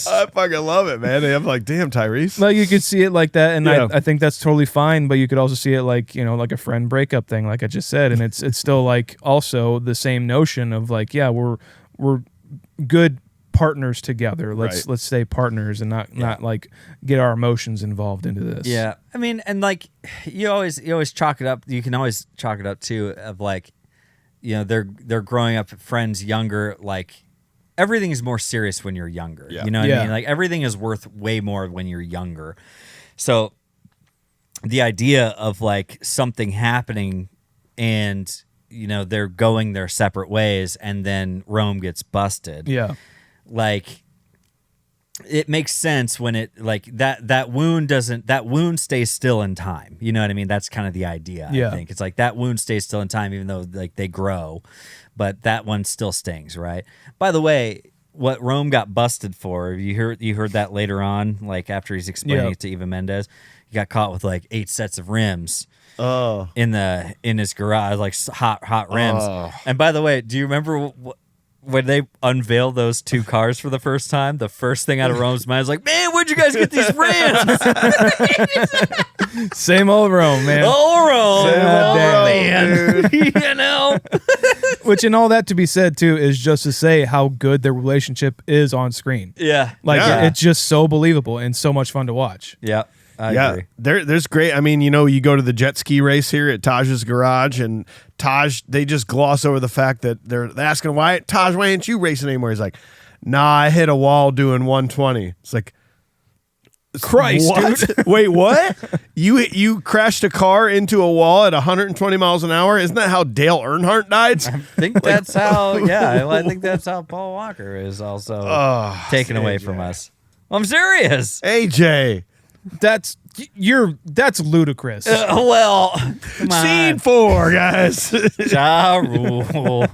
I fucking love it, man. I'm like, damn, Tyrese. Like, you could see it like that, and I think that's totally fine, but you could also see it like, like a friend breakup thing, like I just said, and it's still like also the same notion of like, yeah, we're good partners together. Let's stay partners and not like get our emotions involved into this. Yeah, I mean, and like you always chalk it up. You can always chalk it up too of like, they're growing up friends younger. Like everything is more serious when you're younger. Yeah. You know what I mean? Like everything is worth way more when you're younger. So the idea of like something happening and they're going their separate ways, and then Rome gets busted. Yeah. Like it makes sense when it like that wound stays still in time. You know what I mean? That's kind of the idea. I think it's like that wound stays still in time, even though like they grow, but that one still stings, right? By the way, what Rome got busted for, you heard that later on, like after he's explaining it to Eva Mendes, he got caught with like 8 sets of rims. Oh, in his garage, like hot rims. Oh. And by the way, do you remember when they unveiled those 2 cars for the first time, the first thing out of Rome's mind is like, man, where'd you guys get these rims? Same old Rome, man. Old Rome. Man. Which, in all that to be said, too, is just to say how good their relationship is on screen. Yeah. Like, it's just so believable and so much fun to watch. Yeah. I agree. There's great. I mean, you go to the jet ski race here at Taj's garage, and Taj, they just gloss over the fact that they're asking why ain't you racing anymore? He's like, nah, I hit a wall doing 120. It's like, Christ, what? Dude. Wait, what? You crashed a car into a wall at 120 miles an hour? Isn't that how Dale Earnhardt died? I think that's how. Yeah, I think that's how Paul Walker is also taken away from us. I'm serious, AJ. That's ludicrous. Well, scene 4, guys. Ja Rule.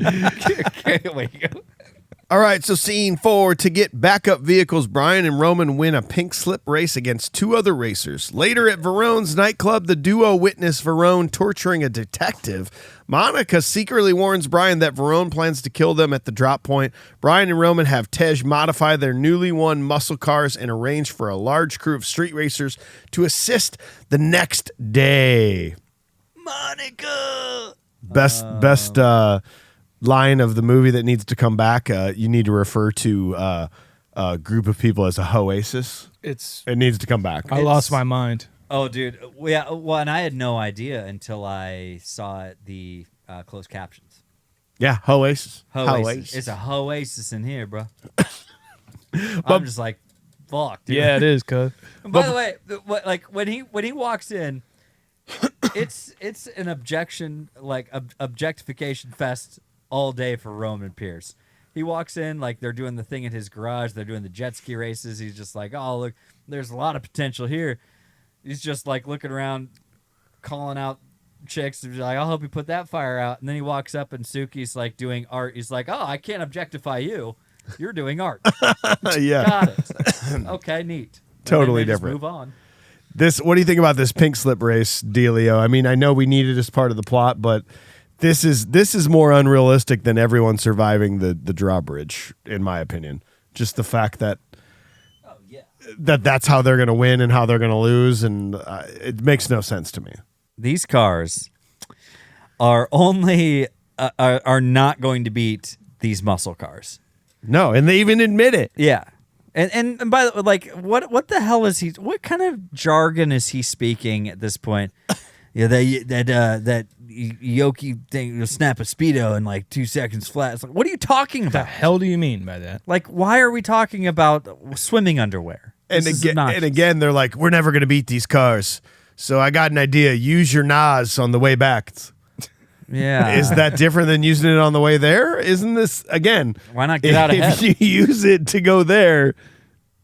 Wait, All right, so scene 4. To get backup vehicles, Brian and Roman win a pink slip race against 2 other racers. Later at Verrone's nightclub, the duo witness Verrone torturing a detective. Monica secretly warns Brian that Verrone plans to kill them at the drop point. Brian and Roman have Tej modify their newly won muscle cars and arrange for a large crew of street racers to assist the next day. Monica! Best line of the movie that needs to come back. You need to refer to a group of people as a hoasis. It needs to come back. I lost my mind. Oh, dude. Yeah. Well, and I had no idea until I saw the closed captions. Yeah, hoasis. Hoasis. It's a hoasis in here, bro. I'm just like, fuck, dude. Yeah, it is, cuz. By the way, like when he walks in, it's an objectification fest all day for Roman Pierce. He walks in like they're doing the thing in his garage. They're doing the jet ski races. He's just like, oh, look, there's a lot of potential here. He's just like looking around, calling out chicks. He's like, I'll help you put that fire out. And then he walks up and Suki's like doing art. He's like, oh, I can't objectify you. You're doing art. Yeah. Got it. Okay, neat. Totally and then they different. Just move on. What do you think about this pink slip race, Delio? I mean, I know we need it as part of the plot, but this is more unrealistic than everyone surviving the drawbridge, in my opinion. Just the fact that that's how they're going to win and how they're going to lose, and it makes no sense to me. These cars are only are not going to beat these muscle cars. No, and they even admit it. Yeah. And by the way, like, what the hell is he? What kind of jargon is he speaking at this point? Yeah, that Yoki thing will snap a speedo in like 2 seconds flat. It's like, what are you talking about? The hell do you mean by that? Like, why are we talking about swimming underwear? And again, they're like, we're never going to beat these cars. So I got an idea. Use your NAS on the way back. Yeah. Is that different than using it on the way there? Isn't this, again, why not get out ahead? If you use it to go there,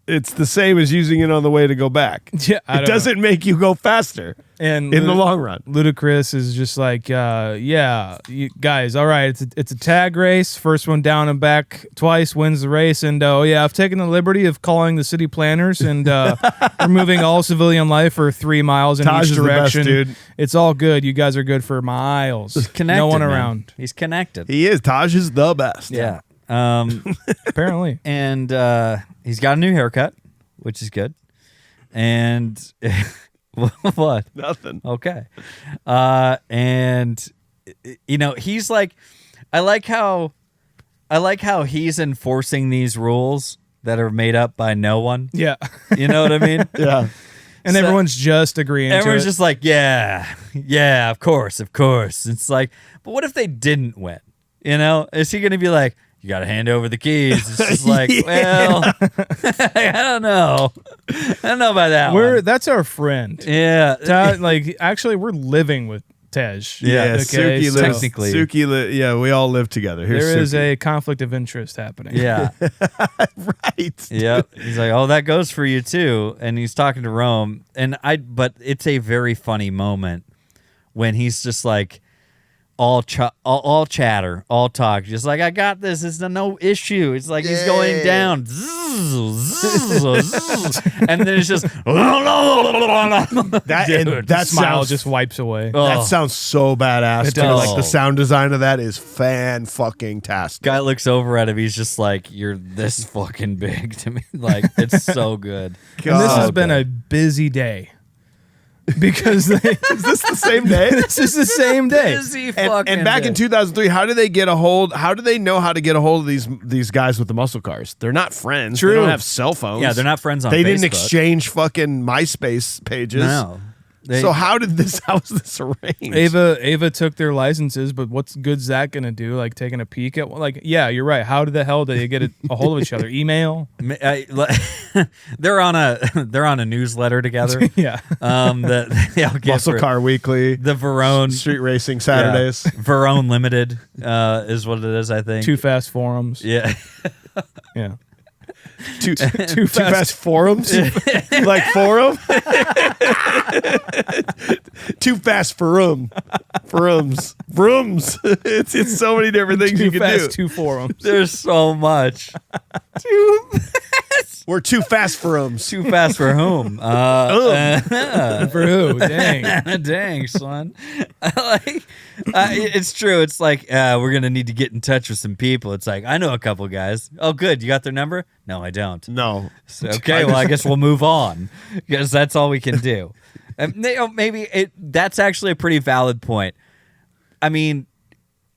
it's the same as using it on the way to go back. Yeah, it doesn't make you go faster in the long run. Ludacris is just like, you guys, all right, it's a tag race. First one down and back twice wins the race. And I've taken the liberty of calling the city planners and removing all civilian life for 3 miles in Taj each direction. Is the best, dude. It's all good. You guys are good for miles. Connected, no one man. around. He's connected. He is. Taj is the best. Yeah. Apparently. And he's got a new haircut, which is good. And what? Nothing. Okay. And he's like, I like how he's enforcing these rules that are made up by no one. Yeah. You know what I mean? Yeah. And So everyone's just agreeing to it. Everyone's just like, yeah, of course. It's like, but what if they didn't win? Is he going to be like, you got to hand over the keys? It's just like, well, I don't know. I don't know about that one. That's our friend. Yeah. Actually, we're living with Tej. Yeah, okay, Suki so lives. technically. Suki, we all live together. Here's there is Suki. a conflict of interest happening. Yeah. Right. Yep. He's like, oh, that goes for you too. And he's talking to Rome. But it's a very funny moment when he's just like, all chatter, all talk, just like, I got this. It's no issue. It's like he's going down, and then it's just that smile just wipes away. That sounds so badass. It Too. does. Like the sound design of that is fan-fucking-tastic. Guy looks over at him. He's just like, you're this fucking big to me. Like, it's so good. And this has been a busy day. Because is this the same day? This is the same day. And back in 2003, how do they know how to get a hold of these guys with the muscle cars? They're not friends. True. They don't have cell phones. Yeah, they're not friends on They Facebook. didn't exchange fucking MySpace pages. No. So how was this arranged? Ava took their licenses, but what's good's that gonna do? Like taking a peek at yeah, you're right. How the hell did they get a hold of each other? Email? They're on a newsletter together. Yeah. Muscle Car Weekly, the Verrone Street Racing Saturdays. Yeah. Verrone Limited is what it is, I think. Too Fast Forums. Yeah. Yeah. Too fast forums? Like forum? Too fast forum. Vrooms. It's so many different things you can do. Two forums. There's so much. Too fast. We're too fast for vrooms. Too fast for whom? For who? Dang. Dang, son. It's true. It's like, we're going to need to get in touch with some people. It's like, I know a couple guys. Oh, good. You got their number? No, I don't. No. So, okay, well, I guess we'll move on because that's all we can do. That's actually a pretty valid point. I mean,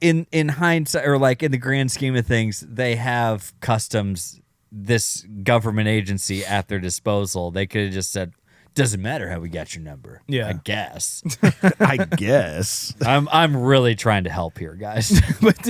in hindsight, or like in the grand scheme of things, they have customs, this government agency at their disposal. They could have just said, doesn't matter how we got your number. Yeah. I guess. I guess. I'm really trying to help here, guys. But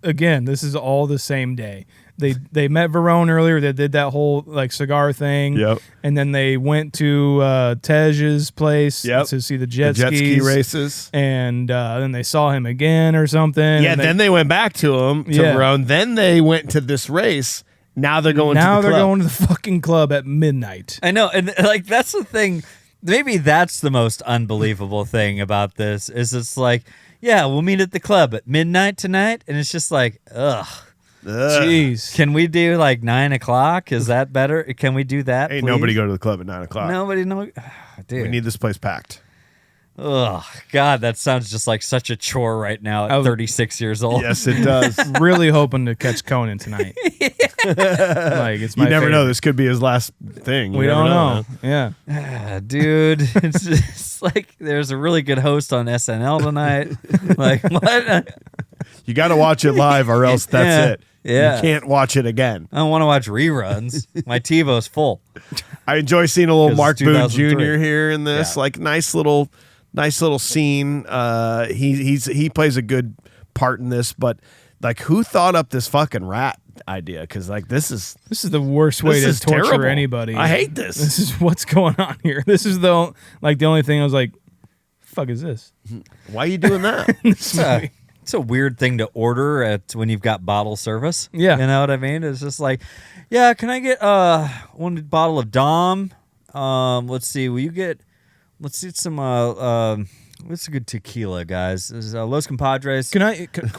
again, this is all the same day. They met Verrone earlier. They did that whole like cigar thing. Yep. And then they went to Tej's place to see the jet ski races. And then they saw him again or something. Yeah. Then they went back to him to Verrone. Then they went to this race. Now they're going. Now to the they're club. going to the fucking club at midnight. I know, and like that's the thing. Maybe that's the most unbelievable thing about this is it's like, yeah, we'll meet at the club at midnight tonight, and it's just like, ugh. Jeez. Can we do like 9 o'clock? Is that better? Can we do that? Ain't please? nobody go to the club at 9 o'clock. Nobody know. Dude. We need this place packed. Oh God, that sounds just like such a chore right now at 36 years old. Yes, it does. Really hoping to catch Conan tonight. Like it's my You never favorite. know. This could be his last thing. We don't know. Yeah. Dude, it's just like there's a really good host on SNL tonight. Like what? You got to watch it live, or else that's it. Yeah. You can't watch it again. I don't want to watch reruns. My TiVo's full. I enjoy seeing a little 'Cause Mark it's Boone 2003. Jr. here in this. Yeah. Like nice little scene. He plays a good part in this, but like who thought up this fucking rat idea? Because like this is the worst way to torture terrible. anybody. I hate this. This is what's going on here. This is the only thing I was like, fuck is this? Why are you doing that? It's a weird thing to order when you've got bottle service. Yeah. You know what I mean? It's just like, yeah, can I get one bottle of Dom? Let's see, will you get, let's see some, what's a good tequila, guys? This is Los Compadres. Can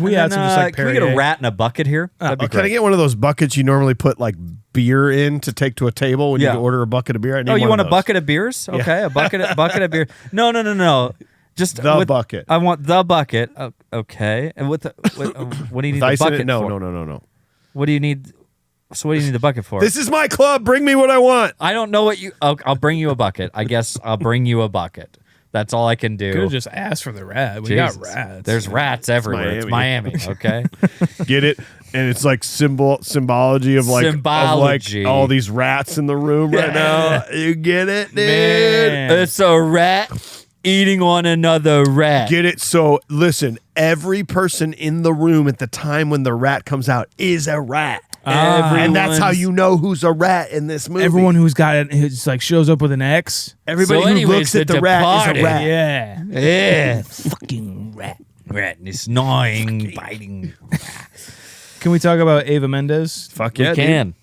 we add some just like can we get a rat in a bucket here? That'd be Can I great. get one of those buckets you normally put like beer in to take to a table when you order a bucket of beer? I need Oh, you one want of a those. bucket of beers? Okay, a bucket of beer. No. Just The bucket. I want the bucket. Okay. And what do you need the Ice in bucket it? No, for? no. What do you need? So what do you need the bucket for? This is my club. Bring me what I want. I don't know what you. I'll bring you a bucket. I guess I'll bring you a bucket. That's all I can do. Could have just asked for the rat. We Jesus. got rats. There's rats everywhere. It's Miami. Okay. Get it? And it's like symbology of like Symbology. all these rats in the room right now. You get it, dude? Man. It's a rat eating on another rat. Get it? So listen, every person in the room at the time when the rat comes out is a rat. And that's how you know who's a rat in this movie. Everyone who's got it, it's like shows up with an X. Everybody So who anyways, looks at The the rat Departed. is a rat. Yeah. Yeah. Fucking rat. Rat and it's gnawing, biting. Can we talk about Ava Mendes? Fuck We yeah, can.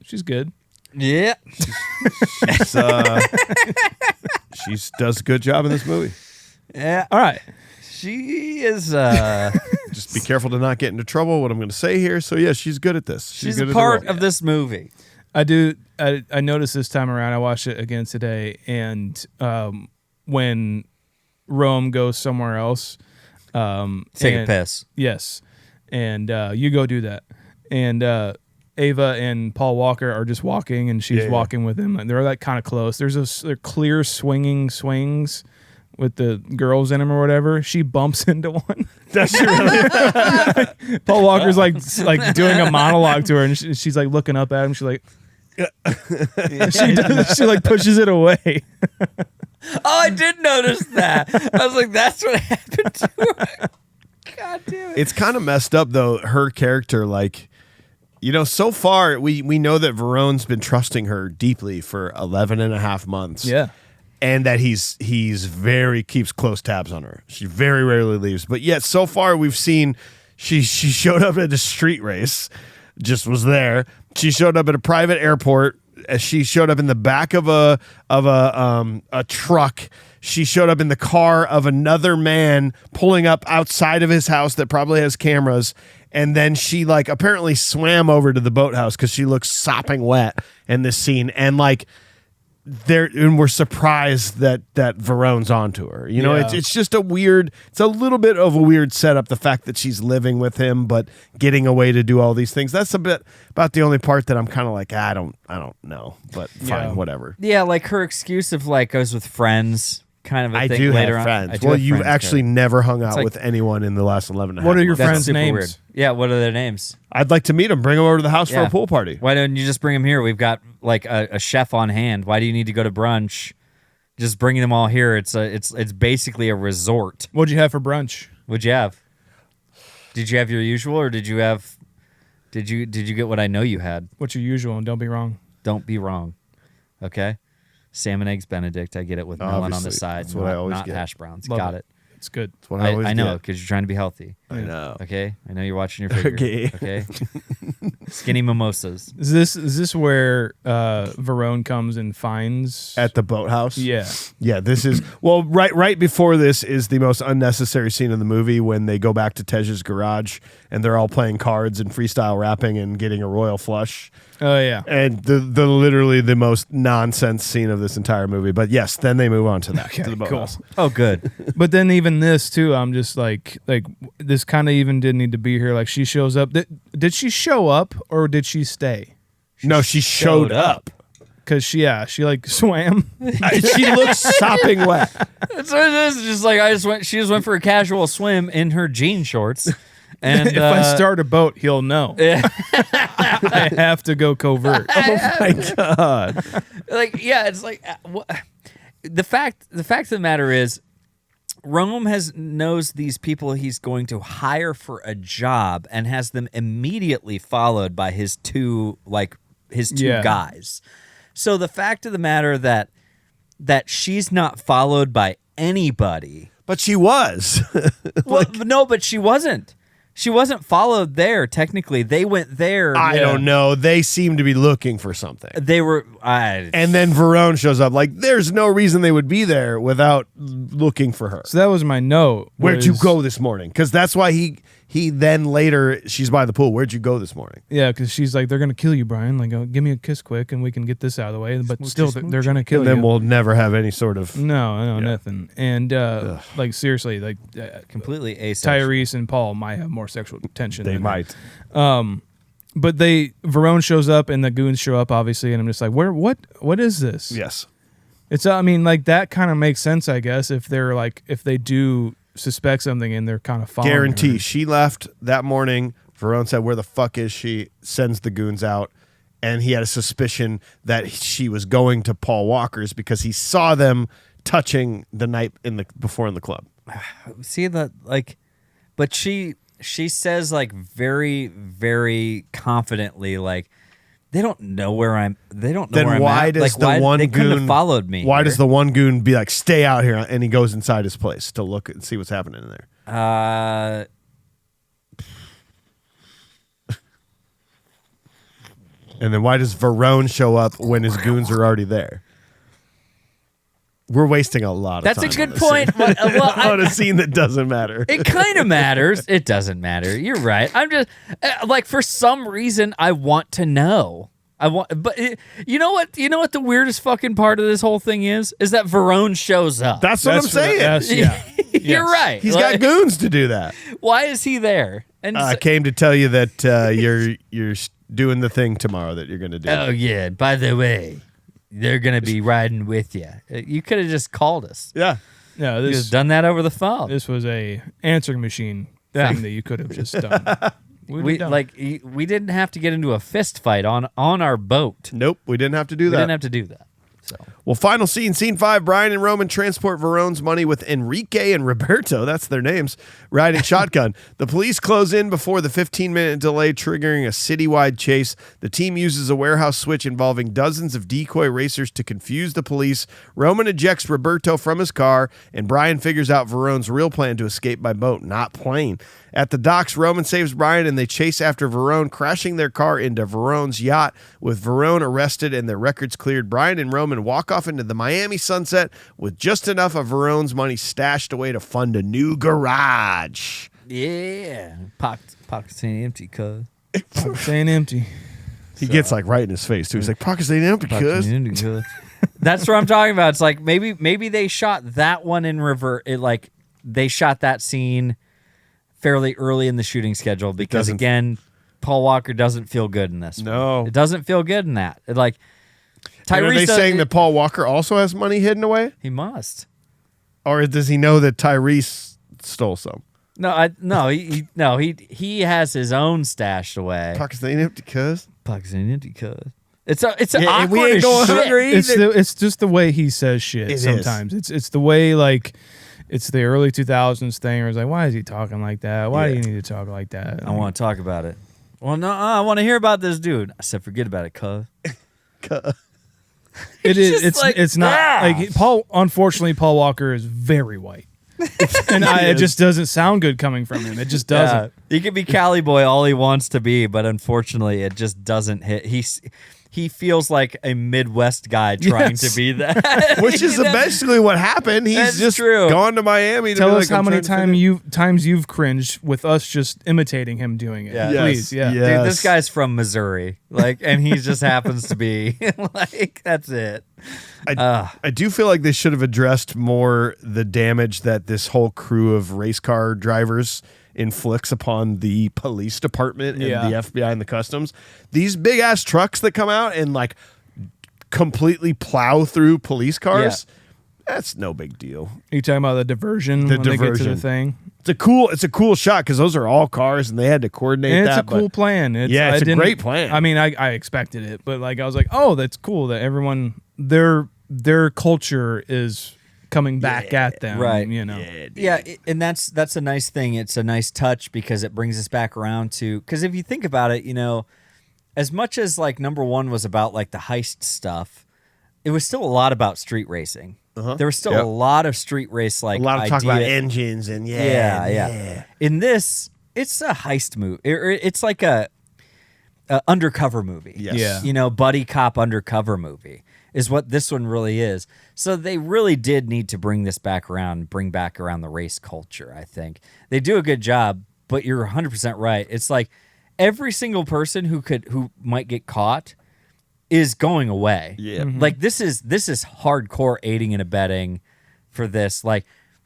She's good. Yeah. She does a good job in this movie. Yeah. All right. She is. Just be careful to not get into trouble. What I'm going to say here. So yeah, she's good at this. She's good a at part the role. of this movie. I noticed this time around. I watched it again today, and when Rome goes somewhere else, Take a and- piss. Yes, and you go do that, and Ava and Paul Walker are just walking, and she's walking with him, and they're like kind of close. They're clear swinging swings with the girls in them or whatever. She bumps into one. Does she really? Paul Walker's like doing a monologue to her, and she's like looking up at him. She's like, she like pushes it away. Oh, I did notice that. I was like, that's what happened to her. God damn it. It's kind of messed up though. Her character, like, you know, so far we know that Verrone's been trusting her deeply for 11 and a half months. Yeah. And that he's keeps close tabs on her. She very rarely leaves. But yet so far we've seen she showed up at a street race, just was there. She showed up at a private airport. She showed up in the back of a truck. she showed up in the car of another man pulling up outside of his house that probably has cameras. And then she like apparently swam over to the boathouse because she looks sopping wet in this scene. And like, and we're surprised that Verrone's onto her. You know, it's just it's a little bit of a weird setup, the fact that she's living with him but getting away to do all these things. That's a bit about the only part that I'm kind of like, I don't know, but fine, whatever. Yeah, like her excuse of like goes with friends kind of a thing do later have friends. on. Well, you've actually never hung out with anyone in the last 11 and a half What are your months. friends' super names? weird. Yeah, what are their names? I'd like to meet them. Bring them over to the house for Yeah. a pool party. Why don't you just bring them here? We've got like a chef on hand. Why do you need to go to brunch? Just bringing them all here. It's basically a resort. What'd you have for brunch? What'd you have? Did you have your usual, or did you get what I know you had? What's your usual? And don't be wrong. Don't be wrong. Okay. Salmon eggs Benedict. I get it with melon on the Obviously. side. That's what I always not get. hash browns. Love Got it. it. It's good. That's what I always I know get. because you're trying to be healthy. I know. Okay. I know you're watching your figure. Okay. Okay. Skinny mimosas. Is this where Verrone comes and finds At the boathouse? Yeah. Yeah, this is right before this is the most unnecessary scene in the movie when they go back to Tej's garage and they're all playing cards and freestyle rapping and getting a royal flush. Oh yeah. And the literally the most nonsense scene of this entire movie. But yes, then they move on to that. Okay, to the boathouse. cool. Oh, good. But then even this too, I'm just like this kind of even didn't need to be here. Like she shows up. Did she show up or did she stay? No, she showed up. Because she like swam. She looks sopping wet. That's what it is. Just like she just went for a casual swim in her jean shorts. And If I start a boat, he'll know. I have to go covert. Oh my God. like, yeah, it's like the fact of the matter is, Rome knows these people he's going to hire for a job and has them immediately followed by his two guys. So the fact of the matter that she's not followed by anybody. But she was. Well, no, but she wasn't. She wasn't followed there, technically. They went there. I don't know. They seem to be looking for something. They were... And then Verrone shows up. Like, there's no reason they would be there without looking for her. So that was my note. Where'd you go this morning? Because that's why he then later, she's by the pool. Where'd you go this morning? Yeah, because she's like, they're going to kill you, Brian. Like, give me a kiss quick and we can get this out of the way. But still, they're going to kill And you. then we'll never have any sort of... No, nothing. And like, seriously, like... completely asexual. Tyrese and Paul might have more sexual tension. They than might. But Verrone shows up and the goons show up, obviously, and I'm just like, what is this? Yes. It's, I mean, like, that kind of makes sense, I guess, if they do suspect something and they're kind of following Guarantee. her. She left that morning. Verrone said, where the fuck is she? Sends the goons out. And he had a suspicion that she was going to Paul Walker's because he saw them touching the night before in the club. See that, like, but she says, like, very, very confidently, like, they don't know where I'm. They don't know Then where why I'm at. does Like, the why, one they couldn't goon have followed me? Why here. does the one goon be like, stay out here, and he goes inside his place to look and see what's happening in there? And then why does Verrone show up when his goons are already there? We're wasting a lot of That's time. a good on this point. scene. Well, on a scene that doesn't matter. It kind of matters. It doesn't matter. You're right. I'm just like, for some reason, I want to know. You know what? You know what the weirdest fucking part of this whole thing is that Verrone shows up. That's what I'm saying. Yeah. You're right. He's got goons to do that. Why is he there? And I came to tell you that you're doing the thing tomorrow that you're going to do. oh yeah. By the way, they're gonna be riding with you. You could have just called us. Yeah. Yeah, You this just done that over the phone. this was a answering machine thing that you could have just done. We didn't have to get into a fist fight on our boat. Nope. We didn't have to do We that. didn't have to do that. So Well, final scene, scene 5, Brian and Roman transport Verrone's money with Enrique and Roberto, that's their names, riding shotgun. The police close in before the 15-minute delay, triggering a citywide chase. The team uses a warehouse switch involving dozens of decoy racers to confuse the police. Roman ejects Roberto from his car, and Brian figures out Verrone's real plan to escape by boat, not plane. At the docks, Roman saves Brian and they chase after Verrone, crashing their car into Verrone's yacht. With Verrone arrested and their records cleared, Brian and Roman walk off into the Miami sunset with just enough of Verrone's money stashed away to fund a new garage. Yeah. Pockets ain't empty, cuz. Pockets ain't empty. He gets like right in his face too. He's like, pockets ain't empty, cuz. That's what I'm talking about. It's like maybe they shot that one in reverse. Like they shot that scene fairly early in the shooting schedule because again, Paul Walker doesn't feel good in this. No, one. It doesn't feel good in that. Like Tyrese, are they saying that Paul Walker also has money hidden away? He must, or does he know that Tyrese stole some? No, he has his own stashed away. Pockets ain't empty, cuz. Pockets ain't empty, cuz. It's awkward. We ain't going hungry. It's just the way he says shit. Sometimes it's the way like. It's the early 2000s thing where it's like, why is he talking like that? Why do you need to talk like that? I want to talk about it. Well, no, I want to hear about this dude. I said, forget about it, cuz. It is. It's not like Paul. Unfortunately, Paul Walker is very white, and it just doesn't sound good coming from him. It just doesn't. He can be Cali boy all he wants to be, but unfortunately, it just doesn't hit. He feels like a Midwest guy trying to be that. Which is basically what happened. He's just gone to Miami to tell us how many times you've cringed with us just imitating him doing it. Yeah. Please. Yeah. Dude, this guy's from Missouri. And he just happens to be that's it. I do feel like they should have addressed more the damage that this whole crew of race car drivers inflicts upon the police department and the FBI and the customs. These big ass trucks that come out and completely plow through police cars. Yeah. That's no big deal. Are you talking about the diversion when they get to the thing? It's a cool shot because those are all cars and they had to coordinate and that. It's a cool plan. It's a great plan. I mean, I expected it, but I was like, oh, that's cool that everyone their culture is coming back at them, right? And that's a nice thing. It's a nice touch because it brings us back around to because if you think about it, as much as number one was about the heist stuff, it was still a lot about street racing. There was still a lot of street race a lot of talk about engines and In this, it's a heist movie. It's like a undercover movie. Yes. Buddy cop undercover movie is what this one really is. So they really did need to bring this back around, bring back around the race culture, I think. They do a good job, but you're 100% right. It's like every single person who might get caught is going away. Yeah. Mm-hmm. This is hardcore aiding and abetting for this.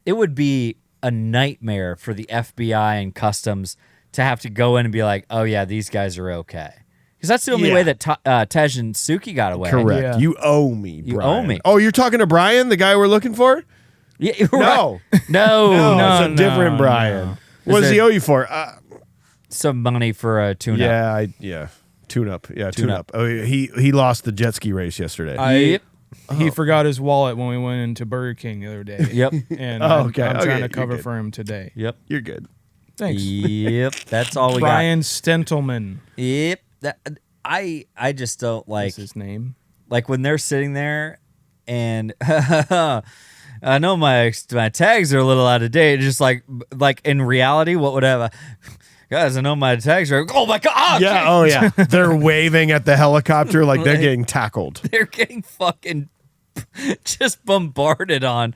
It would be a nightmare for the FBI and customs to have to go in and be like, oh yeah, these guys are okay. Because that's the only way that Tej and Suki got away. Correct. Yeah. You owe me, Brian. You owe me. Oh, you're talking to Brian, the guy we're looking for? Yeah, No. No. It's a different Brian. No. What does he owe you for? Some money for a tune-up. Tune-up. Yeah, tune-up. Oh, he lost the jet ski race yesterday. He forgot his wallet when we went into Burger King the other day. Yep. And I'm trying to cover for him today. Yep. You're good. Thanks. Yep. That's all we Brian Stentelman. Yep. I just don't That's his name. When they're sitting there and I know my tags are a little out of date. Just like in reality, what would have guys? I know my tags are. Oh my god! Yeah. Oh yeah. They're waving at the helicopter like they're getting tackled. They're getting fucking just bombarded on.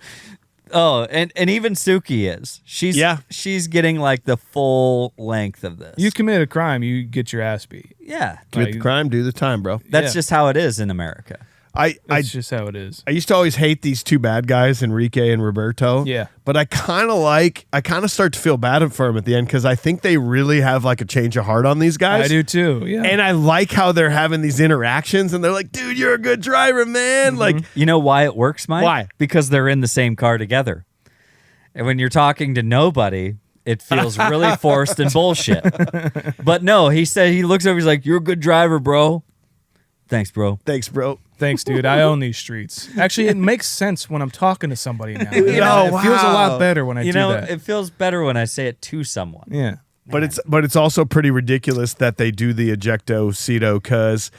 Oh, and even Suki is. She's getting the full length of this. You commit a crime, you get your ass beat. Yeah. Commit the crime, do the time, bro. That's just how it is in America. That's just how it is. I used to always hate these two bad guys, Enrique and Roberto. Yeah. But I kind of start to feel bad for them at the end because I think they really have a change of heart on these guys. I do too, yeah. And I like how they're having these interactions and they're like, dude, you're a good driver, man. Mm-hmm. You know why it works, Mike? Why? Because they're in the same car together. And when you're talking to nobody, it feels really forced and bullshit. But no, he looks over, he's like, you're a good driver, bro. Thanks, bro. Thanks, bro. Thanks, dude. I own these streets. Actually, it makes sense when I'm talking to somebody now. It feels a lot better when I do that. It feels better when I say it to someone. Yeah. But it's also pretty ridiculous that they do the ejecto-ceto cuz,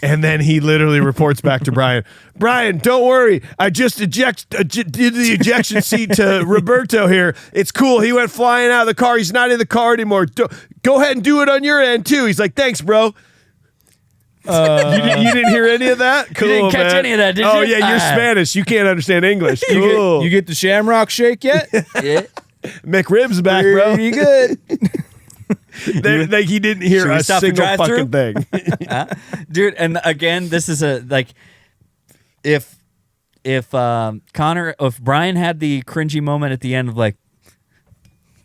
and then he literally reports back to Brian. Brian, don't worry. I just did the ejection seat to Roberto here. It's cool. He went flying out of the car. He's not in the car anymore. Go ahead and do it on your end too. He's like, thanks, bro. You didn't hear any of that? Cool, You didn't catch man. any of that, did you? Oh yeah, you're Spanish. You can't understand English. Cool. You get the Shamrock Shake yet? Yeah. McRib's back, bro. Pretty good. He didn't hear Should we a stop the single drive-thru? fucking thing. Dude, and again, this is if Brian had the cringy moment at the end of like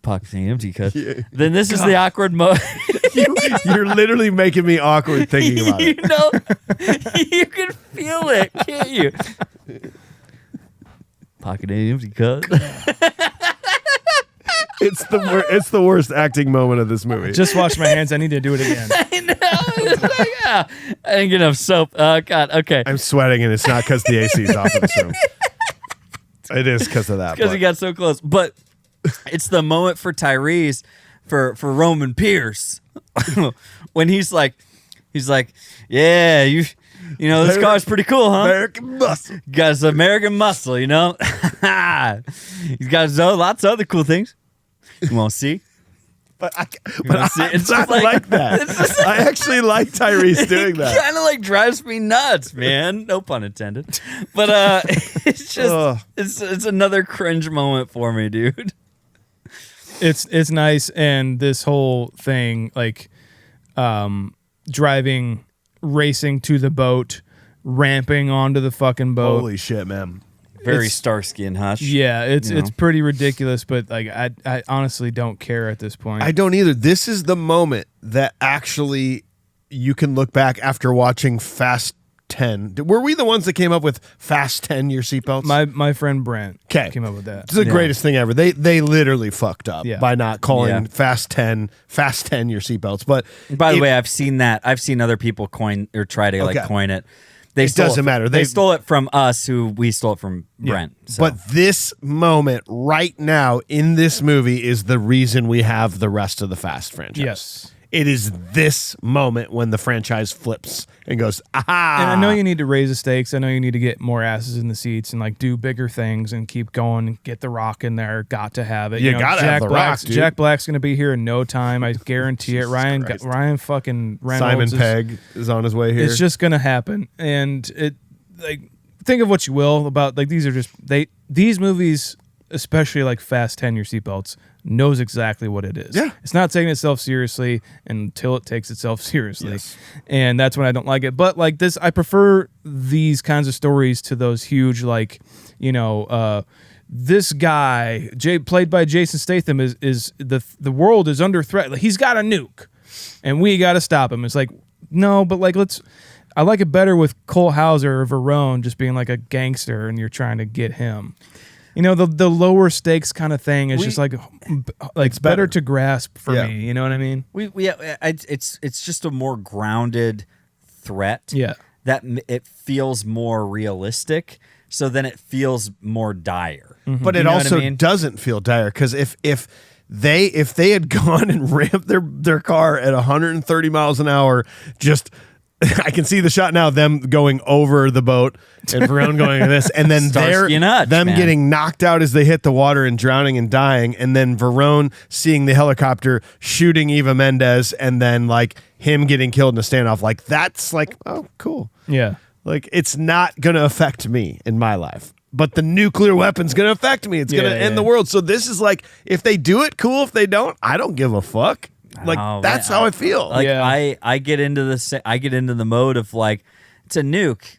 pockets empty cut, then this is the awkward moment. You're literally making me awkward thinking about You it. know, you can feel it, can't you? Pocket empty cut. It's the worst acting moment of this movie. Just wash my hands. I need to do it again. I know. It's like, I didn't get enough soap. Oh God. Okay. I'm sweating, and it's not because the AC is off in this room. It is because of that. Because he got so close. But it's the moment for Tyrese, for Roman Pierce, when he's like, yeah, you know, this car's pretty cool, huh? American muscle. Got some American muscle, you know. He's got lots of other cool things. You want to see? But see? it's not like that. I actually like Tyrese doing that. Kind of like drives me nuts, man. No pun intended. But it's just it's another cringe moment for me, dude. It's nice, and this whole thing, like driving, racing to the boat, ramping onto the fucking boat. Holy shit, man. Very Starsky and Hutch. Yeah, it's pretty ridiculous, but like I honestly don't care at this point. I don't either. This is the moment that actually you can look back after watching Fast 10. Were we the ones that came up with Fast 10 your seatbelts? My friend Brent came up with that. It's the greatest thing ever. They literally fucked up by not calling Fast 10 your seatbelts. But by the way, I've seen that. I've seen other people coin or try to like coin it. It doesn't matter. They stole it from us, who we stole it from Brent. So. But this moment right now in this movie is the reason we have the rest of the Fast franchise. Yes. It is this moment when the franchise flips and goes, aha. And I know you need to raise the stakes. I know you need to get more asses in the seats and like do bigger things and keep going and get The Rock in there. Got to have it. You gotta have The Rock, dude. Jack Black's going to be here in no time. I guarantee it. Ryan fucking Reynolds. Simon Pegg is on his way here. It's just going to happen. And it, like, think of what you will about, like, these are just, these movies, especially like Fast 10 your seatbelts, knows exactly what it is. Yeah. It's not taking itself seriously until it takes itself seriously. Yes. And that's when I don't like it. But like this, I prefer these kinds of stories to those huge, like, you know, this guy, played by Jason Statham, is the world is under threat. Like, he's got a nuke and we got to stop him. It's like, no, but like, I like it better with Cole Hauser or Verrone just being like a gangster and you're trying to get him. You know, the lower stakes kind of thing is just like it's better to grasp for me. You know what I mean? It's just a more grounded threat. Yeah, that it feels more realistic. So then it feels more dire. Mm-hmm. But it also doesn't feel dire because if they had gone and ramped their car at 130 miles an hour, just. I can see the shot now, them going over the boat and Verrone going like this, and then getting knocked out as they hit the water and drowning and dying, and then Verrone seeing the helicopter shooting Eva Mendes, and then like him getting killed in a standoff. Like, that's like, oh, cool. Yeah. Like, it's not going to affect me in my life. But the nuclear weapon's going to affect me. It's going to end the world. So this is like, if they do it, cool. If they don't, I don't give a fuck. Like, that's how I feel. Like, I get into the mode of like, it's a nuke.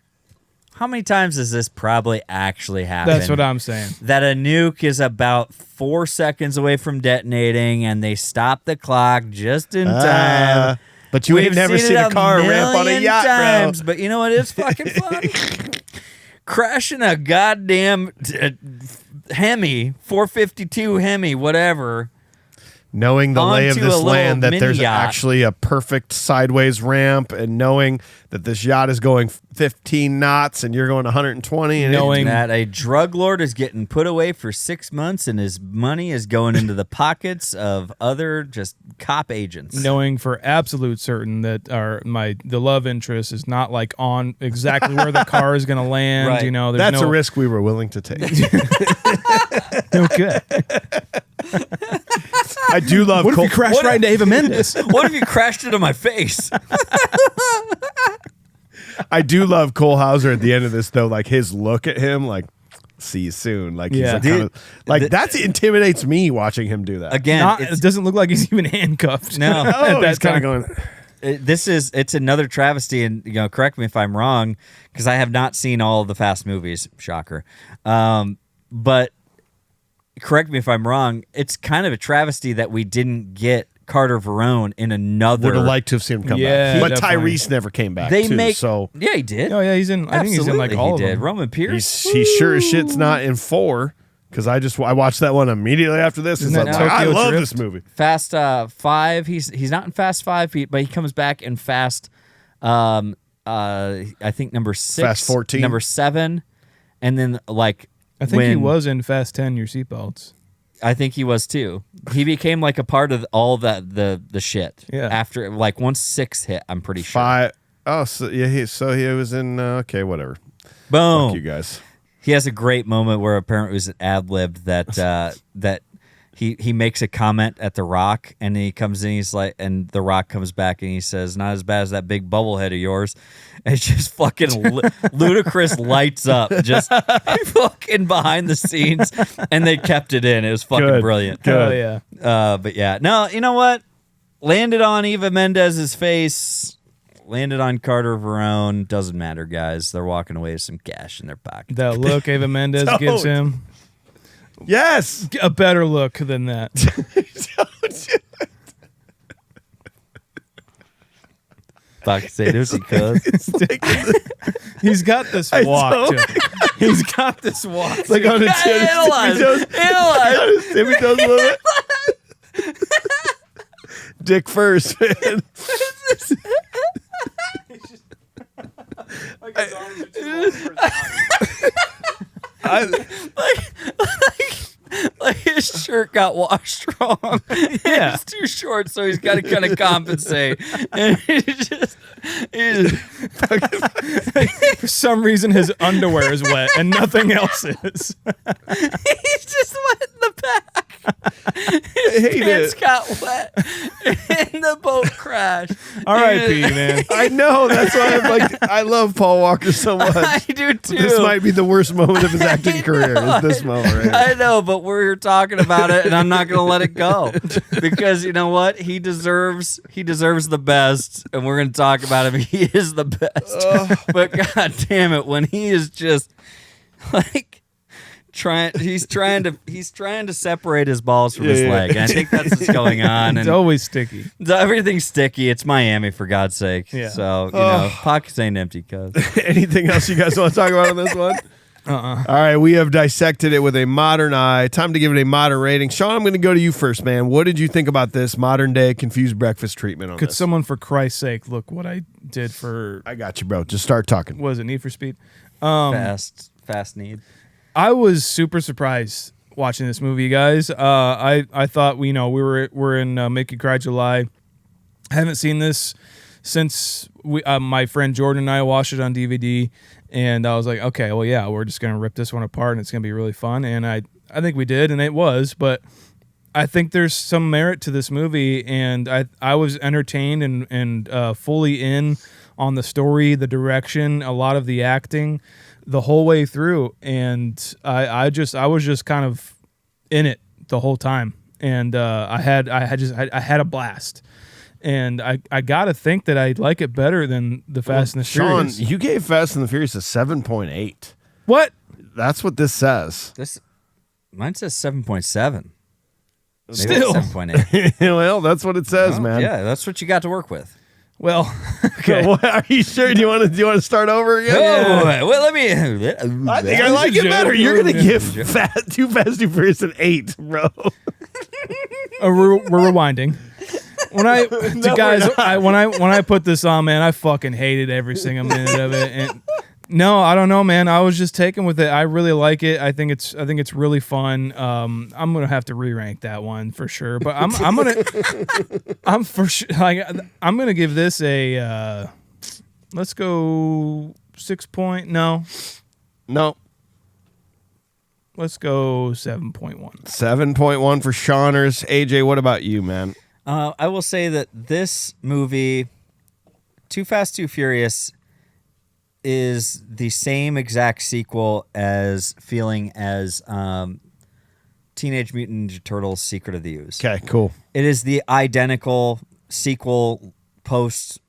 How many times does this probably actually happen? That's what I'm saying. That a nuke is about 4 seconds away from detonating, and they stop the clock just in time. But you ain't never seen a car ramp on a yacht, times, bro. But you know what is fucking fun? Crashing a goddamn Hemi, 452 Hemi, whatever. knowing the lay of onto this a little land, that mini there's yacht. actually a perfect sideways ramp, and knowing that this yacht is going 15 knots and you're going 120, and Knowing- that a drug lord is getting put away for 6 months and his money is going into the pockets of other just cop agents. Knowing for absolute certain that the love interest is not like on exactly where the car is going to land. Right. You know, there's that's no, a risk we were willing to take. Okay. I do love What if Cole. you crashed right into Ava Mendes? What if you crashed into my face? I do love Cole Hauser at the end of this, though. Like his look at him, like see you soon. Like he's Yeah. like, kind of, like that intimidates me watching him do that. Again, It doesn't look like he's even handcuffed. No. Oh, At he's that kind of time. going. it's another travesty, and correct me if I'm wrong, because I have not seen all of the Fast movies. Shocker, but correct me if I'm wrong. It's kind of a travesty that we didn't get Carter Verrone in another. Would have liked to have seen him come Yeah, back, but definitely. Tyrese never came back. They too, make so yeah, he did. Oh yeah, he's in. I think he's in like all of he did. them. Roman Pierce. he sure as shit's not in 4 because I watched that one immediately after this. Isn't It's that like, I Tokyo love Drift? this movie. Fast 5. He's not in Fast 5, but he comes back in Fast. I think number 6, Fast 14? number 7, and then like I think he when- was in Fast 10. Your seatbelts. I think he was too. He became like a part of all that the shit. Yeah. After like once 6 hit, I'm pretty sure. 5. Oh, so yeah, he was in. Okay, whatever. Boom. Fuck you guys. He has a great moment where apparently it was an ad-libbed that that he makes a comment at The Rock, and he comes in, he's like, and The Rock comes back and he says, "Not as bad as that big bubble head of yours." And it's just fucking ludicrous lights up, just fucking behind the scenes, and they kept it in. It was fucking Good. brilliant. Oh yeah. But yeah, no, you know what? Landed on Eva Mendez's face. Landed on Carter Verrone. Doesn't matter, guys. They're walking away with some cash in their pocket. That look Ava Mendes gives him, Yes. a better look than that. Fuck, say it because He's got this walk. To him. He's got this walk. Like on his analyze. on his tippy toes a little bit. Dick first, man. like his shirt got washed wrong. Yeah. It's too short, so he's got to kind of compensate. And For some reason, his underwear is wet and nothing else is. he's just wet in the back. Hate Pants it. got wet, and the boat crashed. R.I.P. man. I know. That's why I'm like, I love Paul Walker so much. I do too. This might be the worst moment of his acting career. Is this moment right here. I know, but we're talking about it, and I'm not going to let it go because you know what? He deserves the best, and we're going to talk about him. He is the best. But god damn it, when he is just like he's trying to separate his balls from his leg, and I think that's what's going on. It's And always sticky. everything's sticky. It's Miami, for God's sake. Yeah. So you know, pockets ain't empty, cuz. Anything else you guys want to talk about on this one? All right, we have dissected it with a modern eye. Time to give it a modern rating. Sean, I'm going to go to you first, man. What did you think about this modern day confused breakfast treatment on Could this? someone, for Christ's sake, look what I did for? I got you, bro. Just start talking. What was it, Need for Speed? Fast need. I was super surprised watching this movie, guys. I thought we're in Make You Cry July. I haven't seen this since my friend Jordan and I watched it on DVD, and I was like, okay, well, yeah, we're just gonna rip this one apart, and it's gonna be really fun. And I think we did, and it was. But I think there's some merit to this movie, and I was entertained and fully in on the story, the direction, a lot of the acting, the whole way through, and I was just kind of in it the whole time, and I had a blast, and I gotta think that I like it better than the Fast and the Sean, Furious. you gave Fast and the Furious a 7.8. What? That's what this says. Mine says 7.7. Still. 7.8. Well, that's what it says, man. Yeah, that's what you got to work with. Well, okay. What, are you sure? Do you want to start over again? Oh, well, let me. I think I like it better. You're gonna give Too Fast, Too Furious an 8, bro. we're rewinding. When I put this on, man, I fucking hated every single minute of it. And no, I don't know, man. I was just taken with it. I really like it. I think it's really fun. I'm gonna have to re-rank that one for sure. But I'm gonna give this a let's go 6 point. No. Let's go 7.1. 7.1 for Shawners. AJ, what about you, man? I will say that this movie, Too Fast, Too Furious, is the same exact sequel as feeling as Teenage Mutant Ninja Turtles: Secret of the Ooze. Okay, cool. It is the identical sequel post.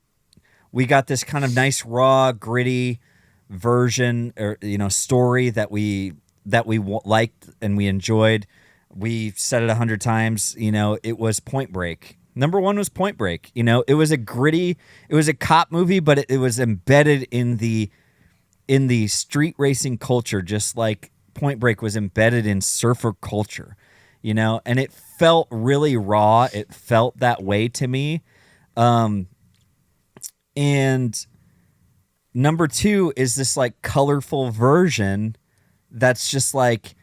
We got this kind of nice, raw, gritty version, or story that we liked and we enjoyed. We said it 100 times. It was Point Break. Number one was Point Break. It was a cop movie, but it was embedded in the street racing culture, just like Point Break was embedded in surfer culture. And it felt really raw. It felt that way to me. And number two is this like colorful version that's just like,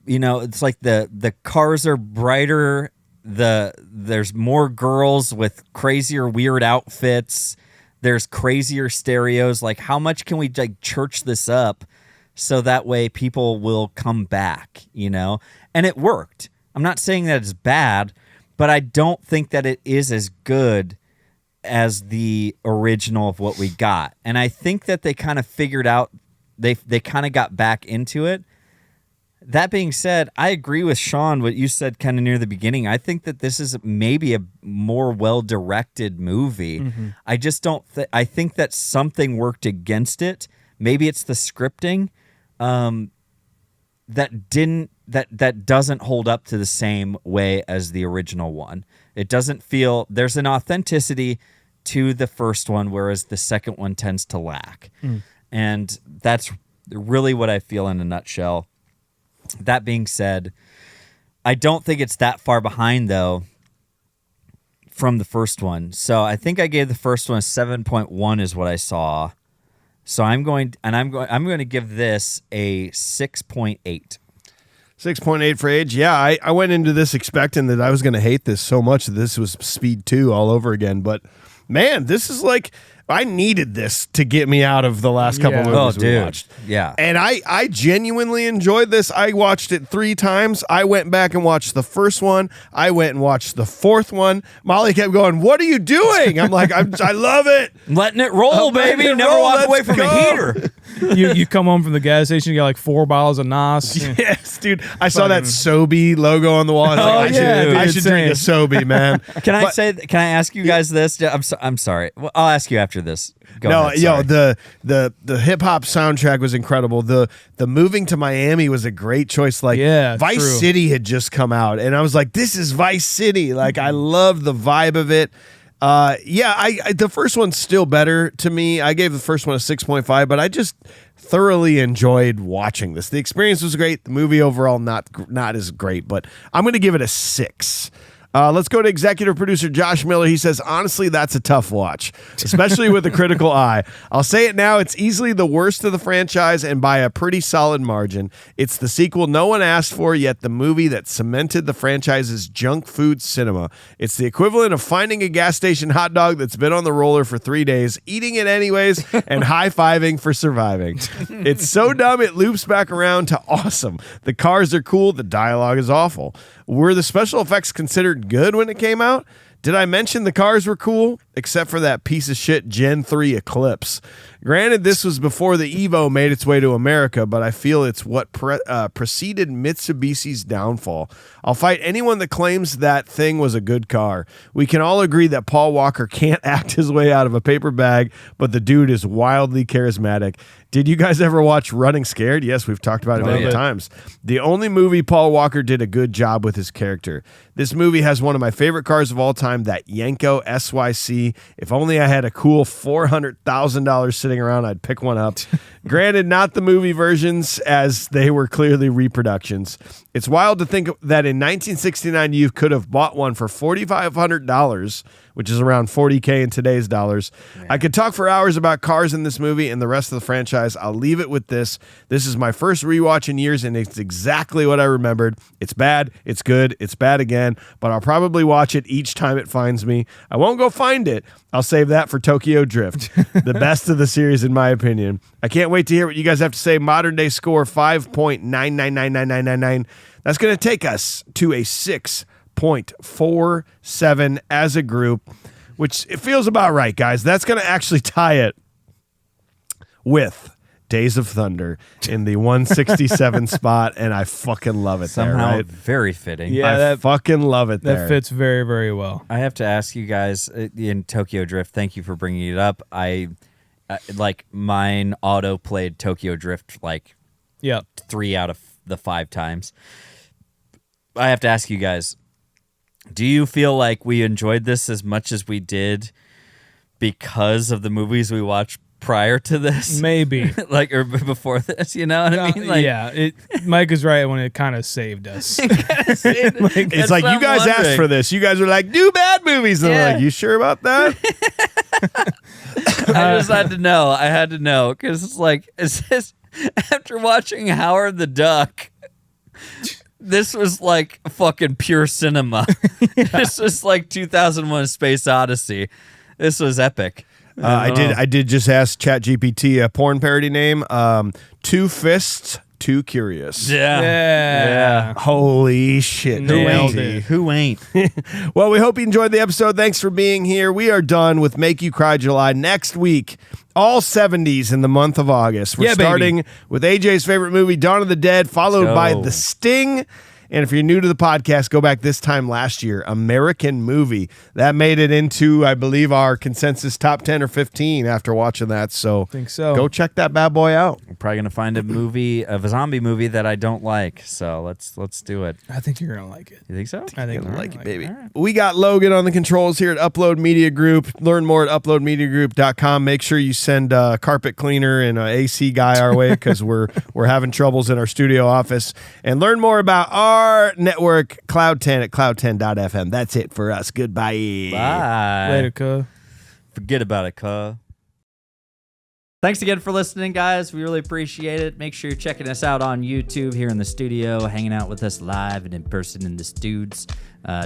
it's like the cars are brighter. There's more girls with crazier, weird outfits. There's crazier stereos. Like, how much can we like church this up so that way people will come back, And it worked. I'm not saying that it's bad, but I don't think that it is as good as the original of what we got. And I think that they kind of figured out, they kind of got back into it. That being said, I agree with Sean, what you said kind of near the beginning. I think that this is maybe a more well-directed movie. Mm-hmm. I just don't I think that something worked against it. Maybe it's the scripting that doesn't hold up to the same way as the original one. It doesn't feel, there's an authenticity to the first one, whereas the second one tends to lack. And that's really what I feel in a nutshell. That being said, I don't think it's that far behind though from the first one. So I think I gave the first one a 7.1 is what I saw. So I'm going to give this a 6.8. 6.8 for age. Yeah, I went into this expecting that I was going to hate this so much that this was Speed 2 all over again. But man, this is like, I needed this to get me out of the last couple movies we watched. Yeah. And I genuinely enjoyed this. I watched it 3 times. I went back and watched the first one. I went and watched the fourth one. Molly kept going, "What are you doing?" I'm like, I love it. Letting it roll, baby. Never walk away from a heater. You come home from the gas station, you got like 4 bottles of Nos. Yes, dude. I saw that Sobe logo on the wall. I should drink a Sobe, man. Can I ask you guys this? I'm sorry. Well, I'll ask you after this. Go ahead, the hip hop soundtrack was incredible. The moving to Miami was a great choice. Like, Vice City had just come out, and I was like, this is Vice City. Like, I love the vibe of it. The first one's still better to me. I gave the first one a 6.5, but I just thoroughly enjoyed watching this. The experience was great. The movie overall not as great, but I'm going to give it a 6. Let's go to executive producer Josh Miller. He says, honestly, that's a tough watch, especially with a critical eye. I'll say it now. It's easily the worst of the franchise and by a pretty solid margin. It's the sequel no one asked for, yet the movie that cemented the franchise's junk food cinema. It's the equivalent of finding a gas station hot dog that's been on the roller for 3 days, eating it anyways, and high-fiving for surviving. It's so dumb it loops back around to awesome. The cars are cool. The dialogue is awful. Were the special effects considered good when it came out? Did I mention the cars were cool? Except for that piece of shit Gen 3 Eclipse. Granted, this was before the Evo made its way to America, but I feel it's what preceded Mitsubishi's downfall. I'll fight anyone that claims that thing was a good car. We can all agree that Paul Walker can't act his way out of a paper bag, but the dude is wildly charismatic. Did you guys ever watch Running Scared? Yes, we've talked about it many times. The only movie Paul Walker did a good job with his character. This movie has one of my favorite cars of all time, that Yenko SYC. If only I had a cool $400,000 sitting around, I'd pick one up. Granted, not the movie versions, as they were clearly reproductions. It's wild to think that in 1969 you could have bought one for $4,500, which is around $40K in today's dollars. Yeah. I could talk for hours about cars in this movie and the rest of the franchise. I'll leave it with this. This is my first rewatch in years, and it's exactly what I remembered. It's bad, it's good, it's bad again, but I'll probably watch it each time it finds me. I won't go find it. I'll save that for Tokyo Drift, the best of the series in my opinion. I can't wait to hear what you guys have to say. Modern day score 5.99999999. That's going to take us to a 6.47 as a group, which it feels about right, guys. That's going to actually tie it with Days of Thunder in the 167 spot, and I fucking love it. Somehow there, right? Very fitting. Yeah, I fucking love it there. That fits very, very well. I have to ask you guys in Tokyo Drift, thank you for bringing it up. Like mine auto played Tokyo Drift like 3 out of the 5 times. I have to ask you guys, do you feel like we enjoyed this as much as we did because of the movies we watched prior to this? Maybe. Like, or before this, you know what I mean? Like, yeah, Mike is right when it kind of saved us. It's like, you guys asked for this. You guys are like, do bad movies. And I'm like, you sure about that? I just had to know. I had to know. Because it's like, after watching Howard the Duck, this was like fucking pure cinema. This was like 2001 Space Odyssey. This was epic. I did just ask ChatGPT a porn parody name. Two Fists, Too Curious. Yeah. Holy shit. Nailed it. Who ain't? Well, we hope you enjoyed the episode. Thanks for being here. We are done with Make You Cry July. Next week, all 70s in the month of August. We're starting with AJ's favorite movie, Dawn of the Dead, followed by The Sting. And if you're new to the podcast, go back this time last year, American Movie. That made it into, I believe, our consensus top 10 or 15 after watching that. So, I think so. Go check that bad boy out. We're probably going to find a zombie movie that I don't like. So let's do it. I think you're going to like it. You think so? I think I like it, baby. Right. We got Logan on the controls here at Upload Media Group. Learn more at uploadmediagroup.com. Make sure you send a carpet cleaner and an AC guy our way because we're having troubles in our studio office. And learn more about our network, Cloud 10 at cloud10.fm. That's it for us. Goodbye. Bye. Later, cuh. Forget about it, cuh. Thanks again for listening, guys. We really appreciate it. Make sure you're checking us out on YouTube here in the studio, hanging out with us live and in person in the studs.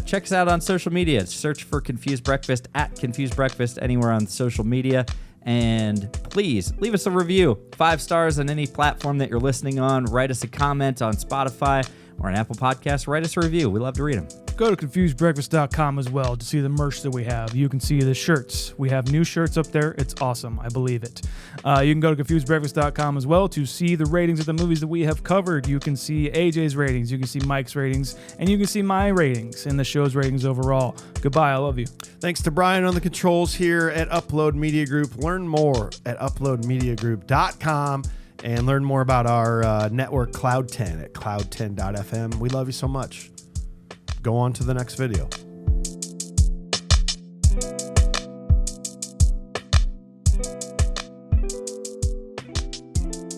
Check us out on social media. Search for Confused Breakfast at Confused Breakfast anywhere on social media. And please leave us a review. 5 stars on any platform that you're listening on. Write us a comment on Spotify or an Apple Podcast. Write us a review. We love to read them. Go to confusedbreakfast.com as well to see the merch that we have. You can see the shirts. We have new shirts up there. It's awesome. I believe it. You can go to confusedbreakfast.com as well to see the ratings of the movies that we have covered. You can see AJ's ratings. You can see Mike's ratings. And you can see my ratings and the show's ratings overall. Goodbye. I love you. Thanks to Brian on the controls here at Upload Media Group. Learn more at uploadmediagroup.com. And learn more about our network, Cloud 10, at cloud10.fm. We love you so much. Go on to the next video.